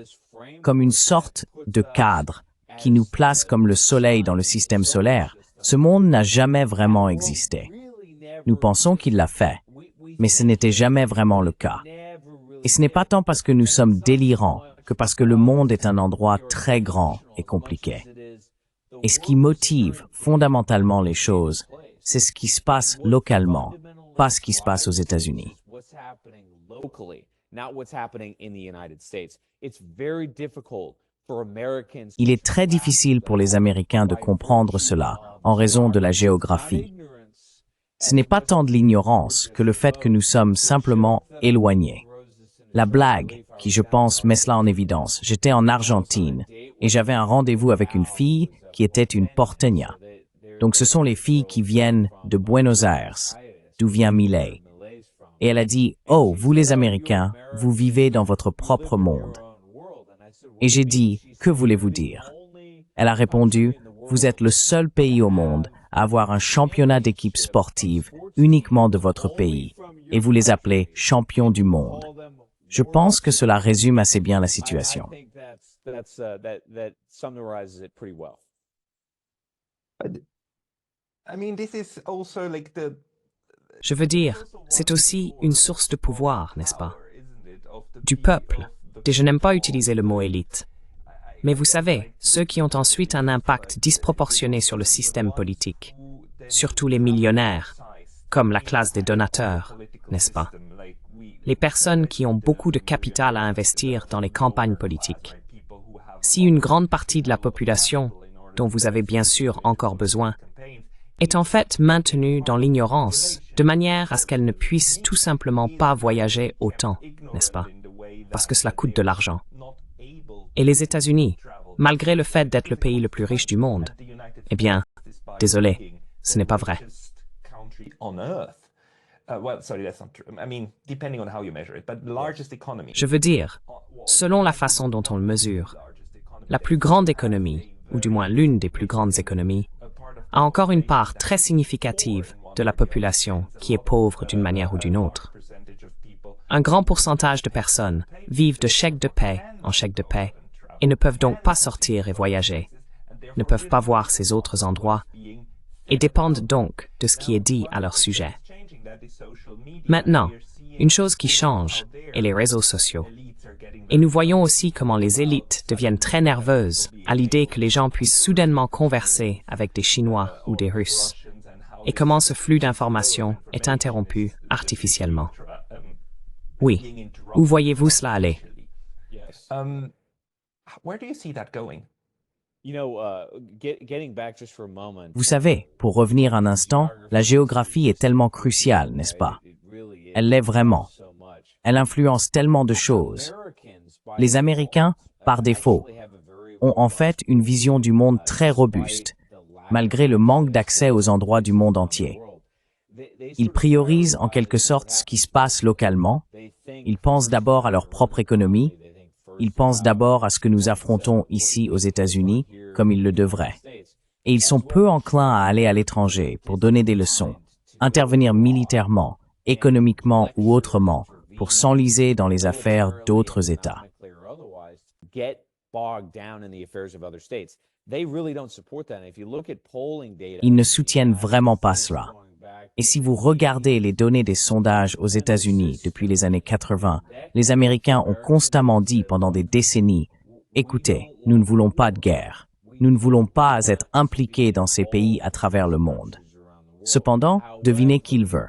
comme une sorte de cadre qui nous place comme le Soleil dans le système solaire, ce monde n'a jamais vraiment existé. Nous pensons qu'il l'a fait, mais ce n'était jamais vraiment le cas. Et ce n'est pas tant parce que nous sommes délirants que parce que le monde est un endroit très grand et compliqué. Et ce qui motive fondamentalement les choses, c'est ce qui se passe localement, pas ce qui se passe aux États-Unis. Il est très difficile pour les Américains de comprendre cela en raison de la géographie. Ce n'est pas tant de l'ignorance que le fait que nous sommes simplement éloignés. La blague, qui je pense met cela en évidence, j'étais en Argentine et j'avais un rendez-vous avec une fille qui était une porteña. Donc ce sont les filles qui viennent de Buenos Aires, d'où vient Milei. Et elle a dit, « Oh, vous les Américains, vous vivez dans votre propre monde. » Et j'ai dit, « Que voulez-vous dire ?» Elle a répondu, « Vous êtes le seul pays au monde à avoir un championnat d'équipe sportive uniquement de votre pays, et vous les appelez champions du monde. » Je pense que cela résume assez bien la situation. Je veux dire, c'est aussi une source de pouvoir, n'est-ce pas? Du peuple. Et je n'aime pas utiliser le mot élite. Mais vous savez, ceux qui ont ensuite un impact disproportionné sur le système politique, surtout les millionnaires, comme la classe des donateurs, n'est-ce pas? Les personnes qui ont beaucoup de capital à investir dans les campagnes politiques. Si une grande partie de la population, dont vous avez bien sûr encore besoin, est en fait maintenue dans l'ignorance, de manière à ce qu'elle ne puisse tout simplement pas voyager autant, n'est-ce pas? Parce que cela coûte de l'argent. Et les États-Unis, malgré le fait d'être le pays le plus riche du monde, eh bien, désolé, ce n'est pas vrai. Je veux dire, selon la façon dont on le mesure, la plus grande économie, ou du moins l'une des plus grandes économies, a encore une part très significative de la population qui est pauvre d'une manière ou d'une autre. Un grand pourcentage de personnes vivent de chèque de paie en chèque de paie et ne peuvent donc pas sortir et voyager, ne peuvent pas voir ces autres endroits et dépendent donc de ce qui est dit à leur sujet. Maintenant, une chose qui change est les réseaux sociaux. Et nous voyons aussi comment les élites deviennent très nerveuses à l'idée que les gens puissent soudainement converser avec des Chinois ou des Russes, et comment ce flux d'informations est interrompu artificiellement. Oui, où voyez-vous cela aller? Vous savez, pour revenir un instant, la géographie est tellement cruciale, n'est-ce pas? Elle l'est vraiment. Elle influence tellement de choses. Les Américains, par défaut, ont en fait une vision du monde très robuste, malgré le manque d'accès aux endroits du monde entier. Ils priorisent en quelque sorte ce qui se passe localement. Ils pensent d'abord à leur propre économie. Ils pensent d'abord à ce que nous affrontons ici aux États-Unis, comme ils le devraient. Et ils sont peu enclins à aller à l'étranger pour donner des leçons, intervenir militairement, économiquement ou autrement, pour s'enliser dans les affaires d'autres États. Ils ne soutiennent vraiment pas cela. Et si vous regardez les données des sondages aux États-Unis depuis les années 80, les Américains ont constamment dit pendant des décennies, « Écoutez, nous ne voulons pas de guerre. Nous ne voulons pas être impliqués dans ces pays à travers le monde. » Cependant, devinez qui le veut.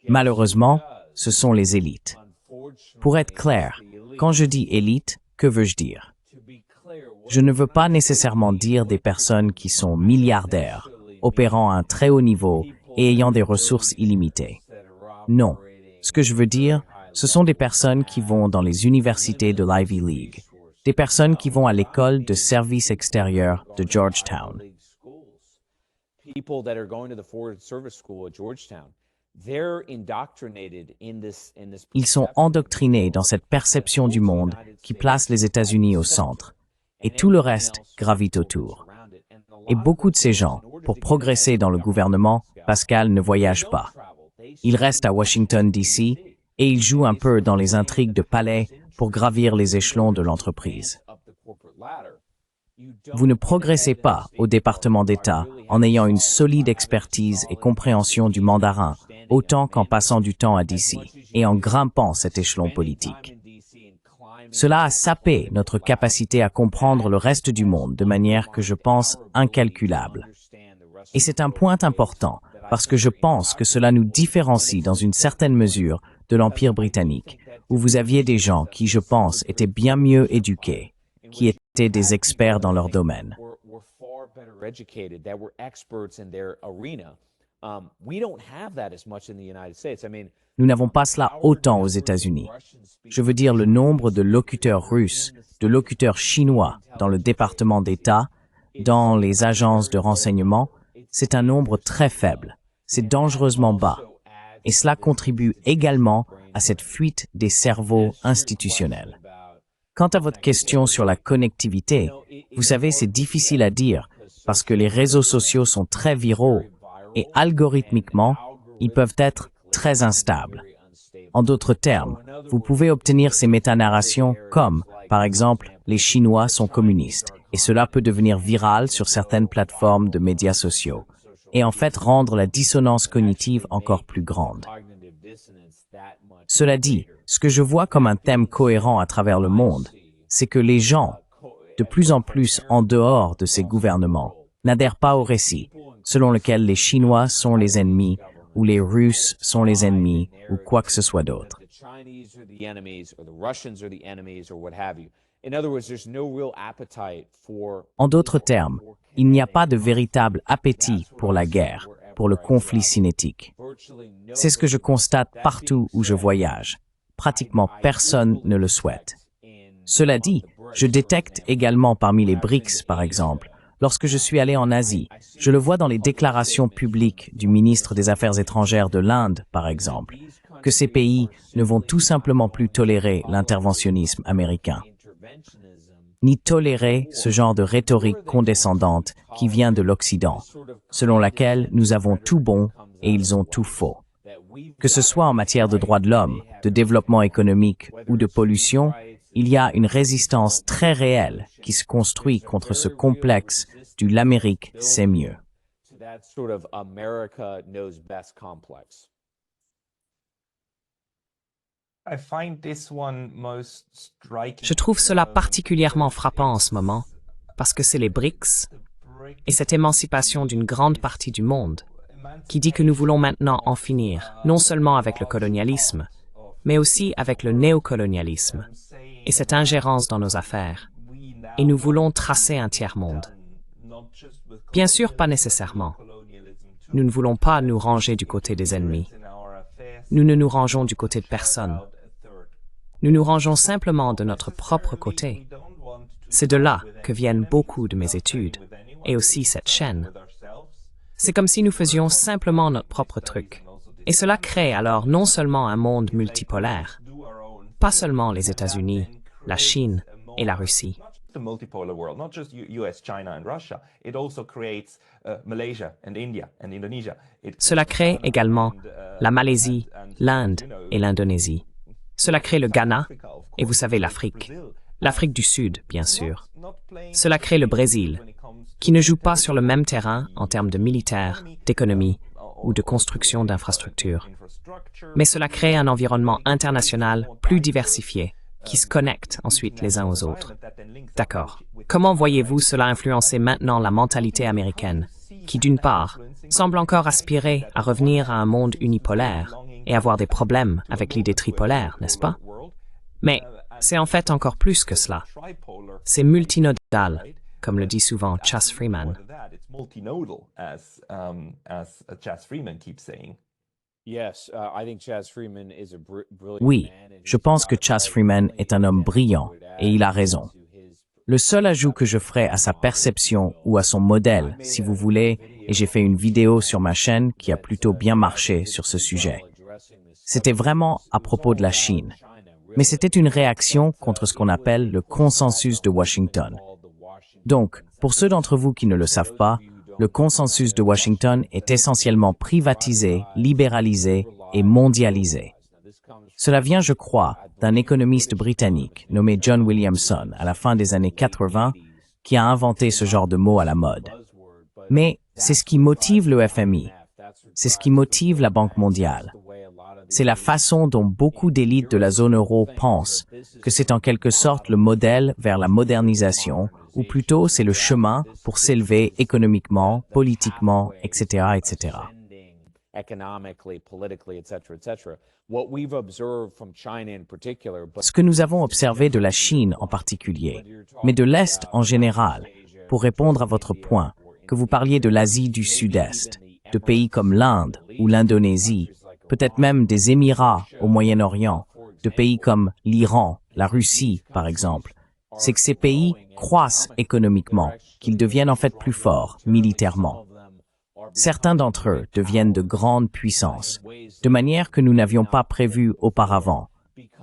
Malheureusement, ce sont les élites. Pour être clair, quand je dis élite, que veux-je dire? Je ne veux pas nécessairement dire des personnes qui sont milliardaires, opérant à un très haut niveau et ayant des ressources illimitées. Non. Ce que je veux dire, ce sont des personnes qui vont dans les universités de l'Ivy League, des personnes qui vont à l'école de service extérieur de Georgetown. Ils sont endoctrinés dans cette perception du monde qui place les États-Unis au centre, et tout le reste gravite autour. Et beaucoup de ces gens, pour progresser dans le gouvernement, Pascal, ne voyagent pas. Ils restent à Washington, D.C., et ils jouent un peu dans les intrigues de palais pour gravir les échelons de l'entreprise. Vous ne progressez pas au département d'État en ayant une solide expertise et compréhension du mandarin, autant qu'en passant du temps à D.C. et en grimpant cet échelon politique. Cela a sapé notre capacité à comprendre le reste du monde de manière que je pense incalculable. Et c'est un point important, parce que je pense que cela nous différencie dans une certaine mesure de l'Empire britannique, où vous aviez des gens qui, je pense, étaient bien mieux éduqués, qui étaient des experts dans leur domaine. Nous n'avons pas cela autant aux États-Unis. Je veux dire le nombre de locuteurs russes, de locuteurs chinois dans le département d'État, dans les agences de renseignement, c'est un nombre très faible. C'est dangereusement bas. Et cela contribue également à cette fuite des cerveaux institutionnels. Quant à votre question sur la connectivité, vous savez, c'est difficile à dire parce que les réseaux sociaux sont très viraux et algorithmiquement, ils peuvent être très instables. En d'autres termes, vous pouvez obtenir ces métanarrations comme, par exemple, les Chinois sont communistes et cela peut devenir viral sur certaines plateformes de médias sociaux et en fait rendre la dissonance cognitive encore plus grande. Cela dit, ce que je vois comme un thème cohérent à travers le monde, c'est que les gens, de plus en plus en dehors de ces gouvernements, n'adhèrent pas au récit, selon lequel les Chinois sont les ennemis, ou les Russes sont les ennemis, ou quoi que ce soit d'autre. En d'autres termes, il n'y a pas de véritable appétit pour la guerre, pour le conflit cinétique. C'est ce que je constate partout où je voyage. Pratiquement personne ne le souhaite. Cela dit, je détecte également parmi les BRICS, par exemple, lorsque je suis allé en Asie, je le vois dans les déclarations publiques du ministre des Affaires étrangères de l'Inde, par exemple, que ces pays ne vont tout simplement plus tolérer l'interventionnisme américain, ni tolérer ce genre de rhétorique condescendante qui vient de l'Occident, selon laquelle nous avons tout bon et ils ont tout faux. Que ce soit en matière de droits de l'homme, de développement économique ou de pollution, il y a une résistance très réelle qui se construit contre ce complexe du « l'Amérique, c'est mieux ». Je trouve cela particulièrement frappant en ce moment, parce que c'est les BRICS et cette émancipation d'une grande partie du monde qui dit que nous voulons maintenant en finir, non seulement avec le colonialisme, mais aussi avec le néocolonialisme et cette ingérence dans nos affaires. Et nous voulons tracer un tiers-monde. Bien sûr, pas nécessairement. Nous ne voulons pas nous ranger du côté des ennemis. Nous ne nous rangeons du côté de personne. Nous nous rangeons simplement de notre propre côté. C'est de là que viennent beaucoup de mes études, et aussi cette chaîne. C'est comme si nous faisions simplement notre propre truc. Et cela crée alors non seulement un monde multipolaire, pas sœlement les États-Unis, la Chine et la Russie. Cela crée également la Malaisie, l'Inde et l'Indonésie. Cela crée le Ghana, et vous savez l'Afrique. L'Afrique du Sud, bien sûr. Cela crée le Brésil, qui ne joue pas sur le même terrain en termes de militaire, d'économie ou de construction d'infrastructures. Mais cela crée un environnement international plus diversifié, qui se connectent ensuite les uns aux autres. D'accord. Comment voyez-vous cela influencer maintenant la mentalité américaine, qui d'une part, semble encore aspirer à revenir à un monde unipolaire et avoir des problèmes avec l'idée tripolaire, n'est-ce pas? Mais c'est en fait encore plus que cela. C'est multinodal, comme le dit souvent Chas Freeman. Oui, je pense que Chas Freeman est un homme brillant, et il a raison. Le seul ajout que je ferai à sa perception ou à son modèle, si vous voulez, et j'ai fait une vidéo sur ma chaîne qui a plutôt bien marché sur ce sujet. C'était vraiment à propos de la Chine. Mais c'était une réaction contre ce qu'on appelle le consensus de Washington. Donc, pour ceux d'entre vous qui ne le savent pas, le consensus de Washington est essentiellement privatisé, libéralisé et mondialisé. Cela vient, je crois, d'un économiste britannique nommé John Williamson à la fin des années 80 qui a inventé ce genre de mot à la mode. Mais c'est ce qui motive le FMI. C'est ce qui motive la Banque mondiale. C'est la façon dont beaucoup d'élites de la zone euro pensent que c'est en quelque sorte le modèle vers la modernisation, ou plutôt c'est le chemin pour s'élever économiquement, politiquement, etc., etc. Ce que nous avons observé de la Chine en particulier, mais de l'Est en général, pour répondre à votre point, que vous parliez de l'Asie du Sud-Est, de pays comme l'Inde ou l'Indonésie, peut-être même des Émirats au Moyen-Orient, de pays comme l'Iran, la Russie, par exemple, c'est que ces pays croissent économiquement, qu'ils deviennent en fait plus forts militairement. Certains d'entre eux deviennent de grandes puissances, de manière que nous n'avions pas prévu auparavant,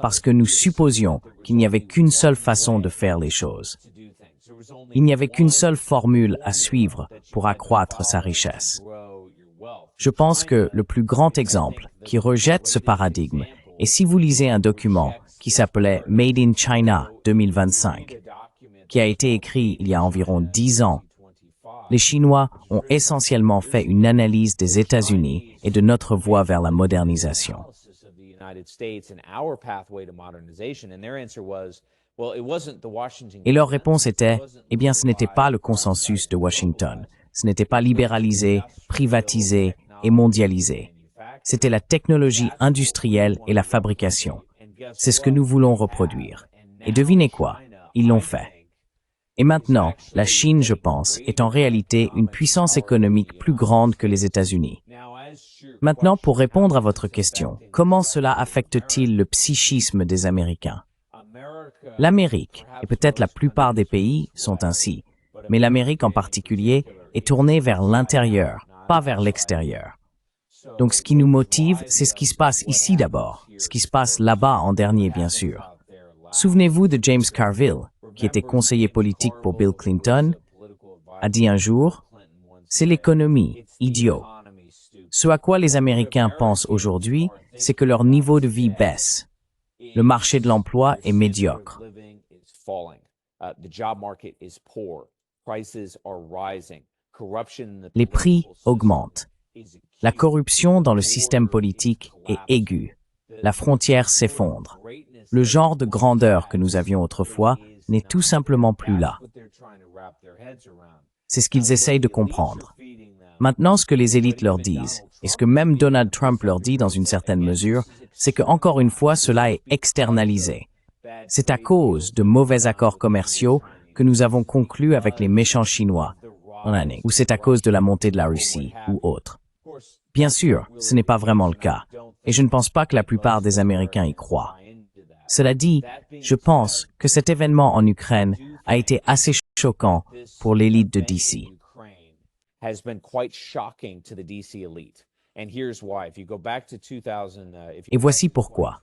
parce que nous supposions qu'il n'y avait qu'une seule façon de faire les choses. Il n'y avait qu'une seule formule à suivre pour accroître sa richesse. Je pense que le plus grand exemple qui rejette ce paradigme est si vous lisez un document qui s'appelait Made in China 2025, qui a été écrit il y a environ 10 ans. Les Chinois ont essentiellement fait une analyse des États-Unis et de notre voie vers la modernisation. Et leur réponse était, eh bien, ce n'était pas le consensus de Washington. Ce n'était pas libéralisé, privatisé et mondialisé. C'était la technologie industrielle et la fabrication. C'est ce que nous voulons reproduire. Et devinez quoi? Ils l'ont fait. Et maintenant, la Chine, je pense, est en réalité une puissance économique plus grande que les États-Unis. Maintenant, pour répondre à votre question, comment cela affecte-t-il le psychisme des Américains? L'Amérique, et peut-être la plupart des pays, sont ainsi, mais l'Amérique en particulier est tournée vers l'intérieur, pas vers l'extérieur. Donc ce qui nous motive, c'est ce qui se passe ici d'abord, ce qui se passe là-bas en dernier, bien sûr. Souvenez-vous de James Carville, qui était conseiller politique pour Bill Clinton, a dit un jour, « C'est l'économie, idiot. » Ce à quoi les Américains pensent aujourd'hui, c'est que leur niveau de vie baisse. Le marché de l'emploi est médiocre. Les prix augmentent. La corruption dans le système politique est aiguë. La frontière s'effondre. Le genre de grandeur que nous avions autrefois n'est tout simplement plus là. C'est ce qu'ils essayent de comprendre. Maintenant, ce que les élites leur disent, et ce que même Donald Trump leur dit dans une certaine mesure, c'est que, encore une fois, cela est externalisé. C'est à cause de mauvais accords commerciaux que nous avons conclus avec les méchants Chinois, ou c'est à cause de la montée de la Russie, ou autre. Bien sûr, ce n'est pas vraiment le cas, et je ne pense pas que la plupart des Américains y croient. Cela dit, je pense que cet événement en Ukraine a été assez choquant pour l'élite de DC. Et voici pourquoi.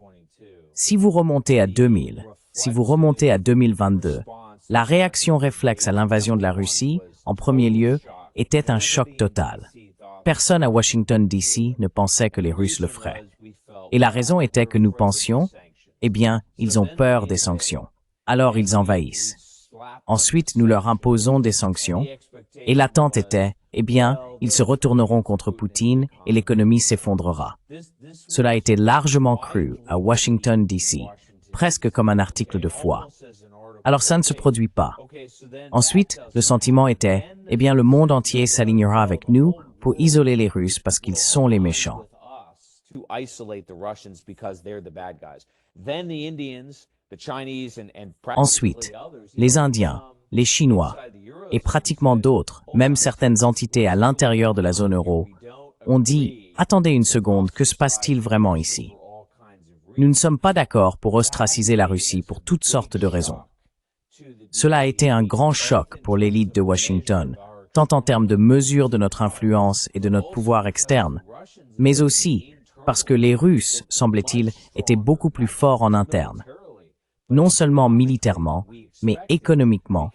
Si vous remontez à 2000, si vous remontez à 2022, la réaction réflexe à l'invasion de la Russie, en premier lieu, était un choc total. Personne à Washington, D.C. ne pensait que les Russes le feraient. Et la raison était que nous pensions, eh bien, ils ont peur des sanctions. Alors ils envahissent. Ensuite, nous leur imposons des sanctions. Et l'attente était, eh bien, ils se retourneront contre Poutine et l'économie s'effondrera. Cela a été largement cru à Washington, D.C., presque comme un article de foi. Alors ça ne se produit pas. Ensuite, le sentiment était, eh bien, le monde entier s'alignera avec nous pour isoler les Russes parce qu'ils sont les méchants. Ensuite, les Indiens, les Chinois et pratiquement d'autres, même certaines entités à l'intérieur de la zone euro, ont dit « Attendez une seconde, que se passe-t-il vraiment ici ?» Nous ne sommes pas d'accord pour ostraciser la Russie pour toutes sortes de raisons. Cela a été un grand choc pour l'élite de Washington, tant en termes de mesure de notre influence et de notre pouvoir externe, mais aussi parce que les Russes, semblait-il, étaient beaucoup plus forts en interne, non seulement militairement, mais économiquement,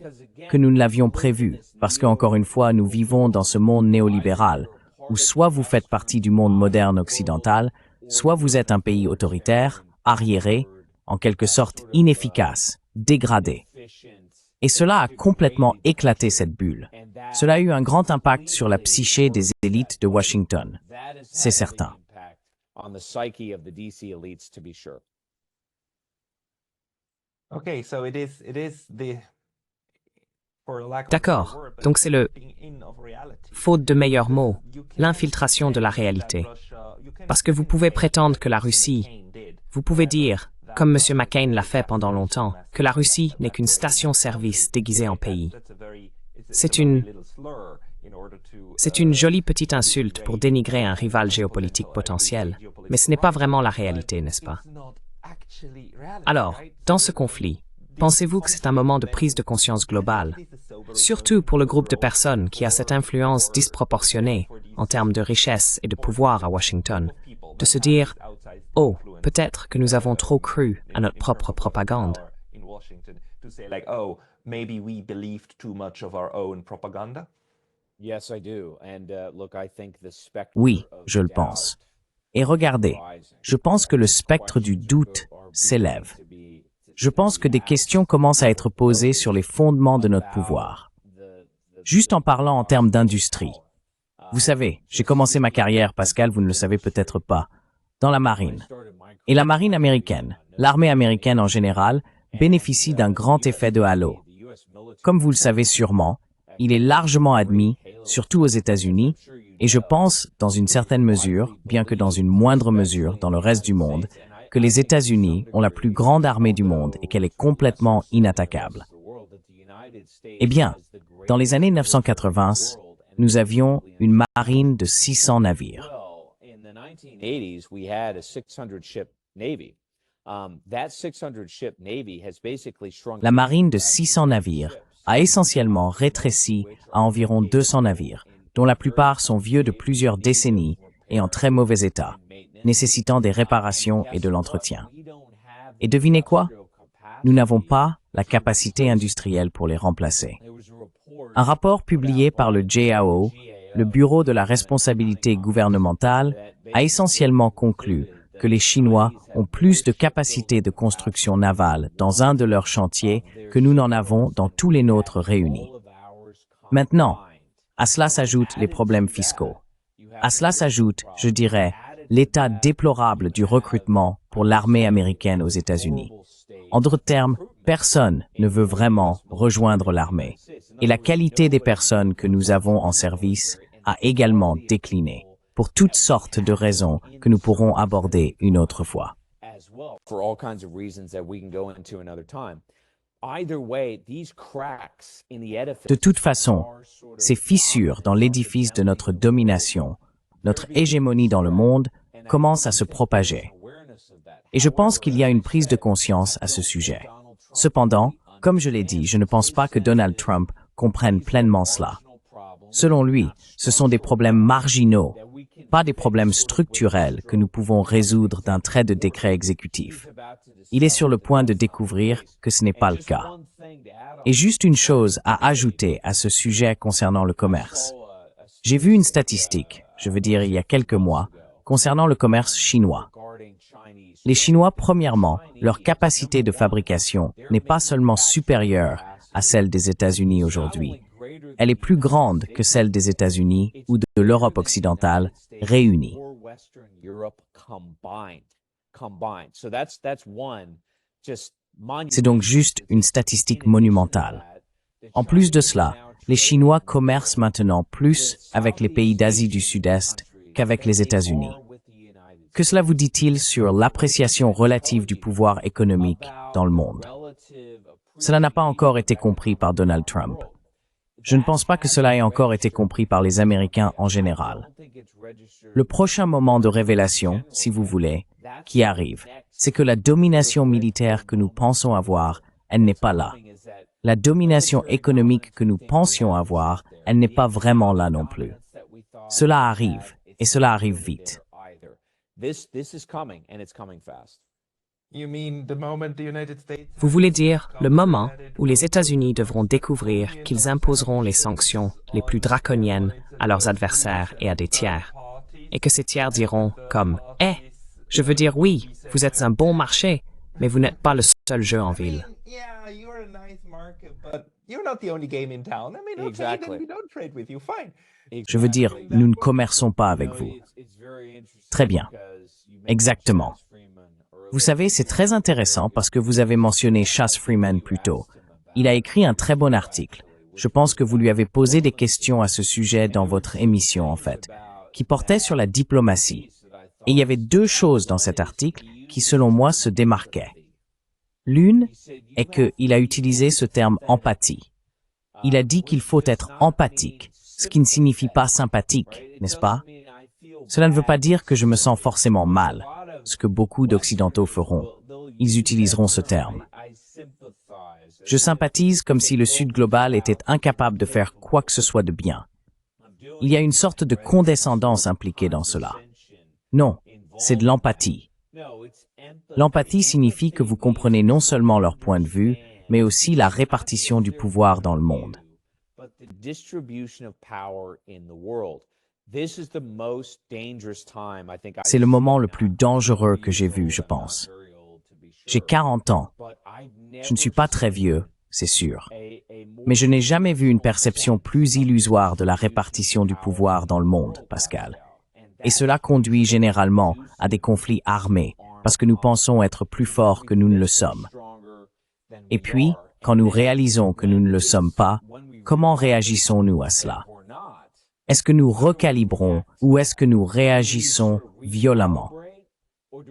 que nous ne l'avions prévu, parce qu'encore une fois, nous vivons dans ce monde néolibéral, où soit vous faites partie du monde moderne occidental, soit vous êtes un pays autoritaire, arriéré, en quelque sorte inefficace, dégradé. Et cela a complètement éclaté cette bulle. Cela a eu un grand impact sur la psyché des élites de Washington. C'est certain. Okay, so it is the D'accord, donc c'est le, faute de meilleurs mots, l'infiltration de la réalité. Parce que vous pouvez prétendre que la Russie, vous pouvez dire, comme M. McCain l'a fait pendant longtemps, que la Russie n'est qu'une station-service déguisée en pays. C'est une jolie petite insulte pour dénigrer un rival géopolitique potentiel, mais ce n'est pas vraiment la réalité, n'est-ce pas? Alors, dans ce conflit, pensez-vous que c'est un moment de prise de conscience globale, surtout pour le groupe de personnes qui a cette influence disproportionnée en termes de richesse et de pouvoir à Washington, de se dire « Oh, peut-être que nous avons trop cru à notre propre propagande ». Oui, je le pense. Et regardez, je pense que le spectre du doute s'élève. Je pense que des questions commencent à être posées sur les fondements de notre pouvoir. Juste en parlant en termes d'industrie. Vous savez, j'ai commencé ma carrière, Pascal, vous ne le savez peut-être pas, dans la marine. Et la marine américaine, l'armée américaine en général, bénéficie d'un grand effet de halo. Comme vous le savez sûrement, il est largement admis, surtout aux États-Unis, et je pense, dans une certaine mesure, bien que dans une moindre mesure dans le reste du monde, que les États-Unis ont la plus grande armée du monde et qu'elle est complètement inattaquable. Eh bien, dans les années 1980, nous avions une marine de 600 navires. La marine de 600 navires a essentiellement rétréci à environ 200 navires, dont la plupart sont vieux de plusieurs décennies et en très mauvais état, nécessitant des réparations et de l'entretien. Et devinez quoi? Nous n'avons pas la capacité industrielle pour les remplacer. Un rapport publié par le GAO, le Bureau de la responsabilité gouvernementale, a essentiellement conclu que les Chinois ont plus de capacité de construction navale dans un de leurs chantiers que nous n'en avons dans tous les nôtres réunis. Maintenant, à cela s'ajoutent les problèmes fiscaux. À cela s'ajoute, je dirais, l'état déplorable du recrutement pour l'armée américaine aux États-Unis. En d'autres termes, personne ne veut vraiment rejoindre l'armée. Et la qualité des personnes que nous avons en service a également décliné, pour toutes sortes de raisons que nous pourrons aborder une autre fois. De toute façon, ces fissures dans l'édifice de notre domination, notre hégémonie dans le monde, commencent à se propager. Et je pense qu'il y a une prise de conscience à ce sujet. Cependant, comme je l'ai dit, je ne pense pas que Donald Trump comprenne pleinement cela. Selon lui, ce sont des problèmes marginaux, pas des problèmes structurels que nous pouvons résoudre d'un trait de décret exécutif. Il est sur le point de découvrir que ce n'est pas le cas. Et juste une chose à ajouter à ce sujet concernant le commerce. J'ai vu une statistique, je veux dire il y a quelques mois, concernant le commerce chinois. Les Chinois, premièrement, leur capacité de fabrication n'est pas seulement supérieure à celle des États-Unis aujourd'hui. Elle est plus grande que celle des États-Unis ou de l'Europe occidentale réunie. C'est donc juste une statistique monumentale. En plus de cela, les Chinois commercent maintenant plus avec les pays d'Asie du Sud-Est qu'avec les États-Unis. Que cela vous dit-il sur l'appréciation relative du pouvoir économique dans le monde? Cela n'a pas encore été compris par Donald Trump. Je ne pense pas que cela ait encore été compris par les Américains en général. Le prochain moment de révélation, si vous voulez, qui arrive, c'est que la domination militaire que nous pensons avoir, elle n'est pas là. La domination économique que nous pensions avoir, elle n'est pas vraiment là non plus. Cela arrive, et cela arrive vite. Vous voulez dire le moment où les États-Unis devront découvrir qu'ils imposeront les sanctions les plus draconiennes à leurs adversaires et à des tiers, et que ces tiers diront comme « Eh, je veux dire oui, vous êtes un bon marché, mais vous n'êtes pas le seul jeu en ville. » Je veux dire, nous ne commerçons pas avec vous. Très bien. Exactement. Vous savez, c'est très intéressant parce que vous avez mentionné Chas Freeman plus tôt. Il a écrit un très bon article. Je pense que vous lui avez posé des questions à ce sujet dans votre émission, en fait, qui portait sur la diplomatie. Et il y avait deux choses dans cet article qui, selon moi, se démarquaient. L'une est qu'il a utilisé ce terme empathie. Il a dit qu'il faut être empathique, ce qui ne signifie pas sympathique, n'est-ce pas? Cela ne veut pas dire que je me sens forcément mal, ce que beaucoup d'Occidentaux feront. Ils utiliseront ce terme. Je sympathise comme si le Sud global était incapable de faire quoi que ce soit de bien. Il y a une sorte de condescendance impliquée dans cela. Non, c'est de l'empathie. L'empathie signifie que vous comprenez non seulement leur point de vue, mais aussi la répartition du pouvoir dans le monde. C'est le moment le plus dangereux que j'ai vu, je pense. J'ai 40 ans. Je ne suis pas très vieux, c'est sûr. Mais je n'ai jamais vu une perception plus illusoire de la répartition du pouvoir dans le monde, Pascal. Et cela conduit généralement à des conflits armés, parce que nous pensons être plus forts que nous ne le sommes. Et puis, quand nous réalisons que nous ne le sommes pas, comment réagissons-nous à cela? Est-ce que nous recalibrons ou est-ce que nous réagissons violemment?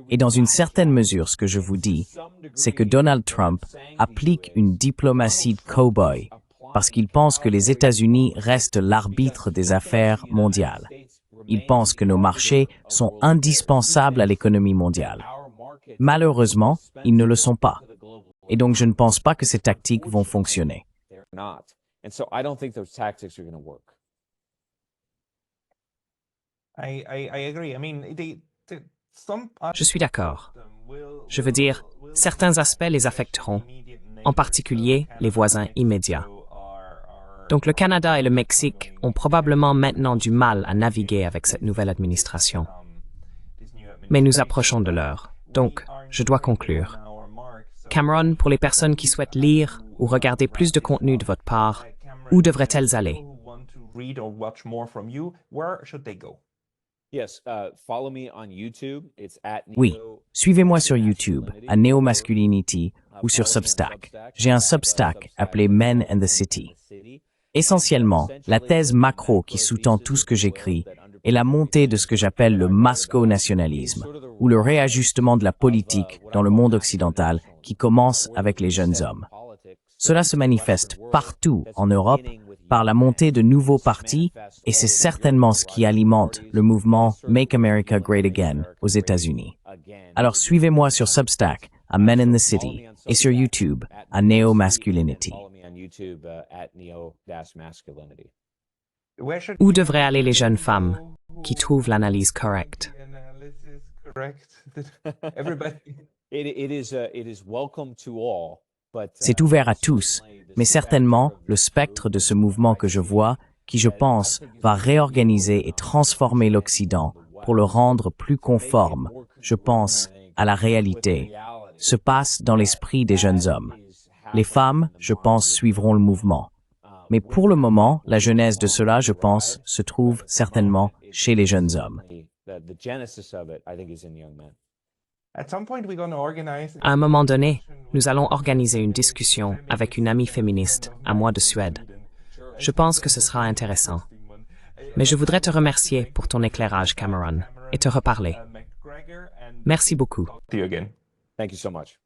Et dans une certaine mesure, ce que je vous dis, c'est que Donald Trump applique une diplomatie de cow-boy parce qu'il pense que les États-Unis restent l'arbitre des affaires mondiales. Il pense que nos marchés sont indispensables à l'économie mondiale. Malheureusement, ils ne le sont pas. Et donc, je ne pense pas que ces tactiques vont fonctionner. Je suis d'accord. Je veux dire, certains aspects les affecteront, en particulier les voisins immédiats. Donc le Canada et le Mexique ont probablement maintenant du mal à naviguer avec cette nouvelle administration. Mais nous approchons de l'heure, donc je dois conclure. Cameron, pour les personnes qui souhaitent lire ou regarder plus de contenu de votre part, où devraient-elles aller? Oui, suivez-moi sur YouTube, à Neo Masculinity, ou sur Substack. J'ai un Substack appelé Men and the City. Essentiellement, la thèse macro qui sous-tend tout ce que j'écris est la montée de ce que j'appelle le masco-nationalisme, ou le réajustement de la politique dans le monde occidental qui commence avec les jeunes hommes. Cela se manifeste partout en Europe par la montée de nouveaux partis et c'est certainement ce qui alimente le mouvement Make America Great Again aux États-Unis. Alors suivez-moi sur Substack à Men in the City et sur YouTube à Neo Masculinity. Où devraient aller les jeunes femmes qui trouvent l'analyse correcte? C'est ouvert à tous, mais certainement le spectre de ce mouvement que je vois, qui je pense va réorganiser et transformer l'Occident pour le rendre plus conforme, je pense, à la réalité, se passe dans l'esprit des jeunes hommes. Les femmes, je pense, suivront le mouvement. Mais pour le moment, la genèse de cela, je pense, se trouve certainement chez les jeunes hommes. À un moment donné, nous allons organiser une discussion avec une amie féministe à moi de Suède. Je pense que ce sera intéressant. Mais je voudrais te remercier pour ton éclairage, Cameron, et te reparler. Merci beaucoup. Thank you so much.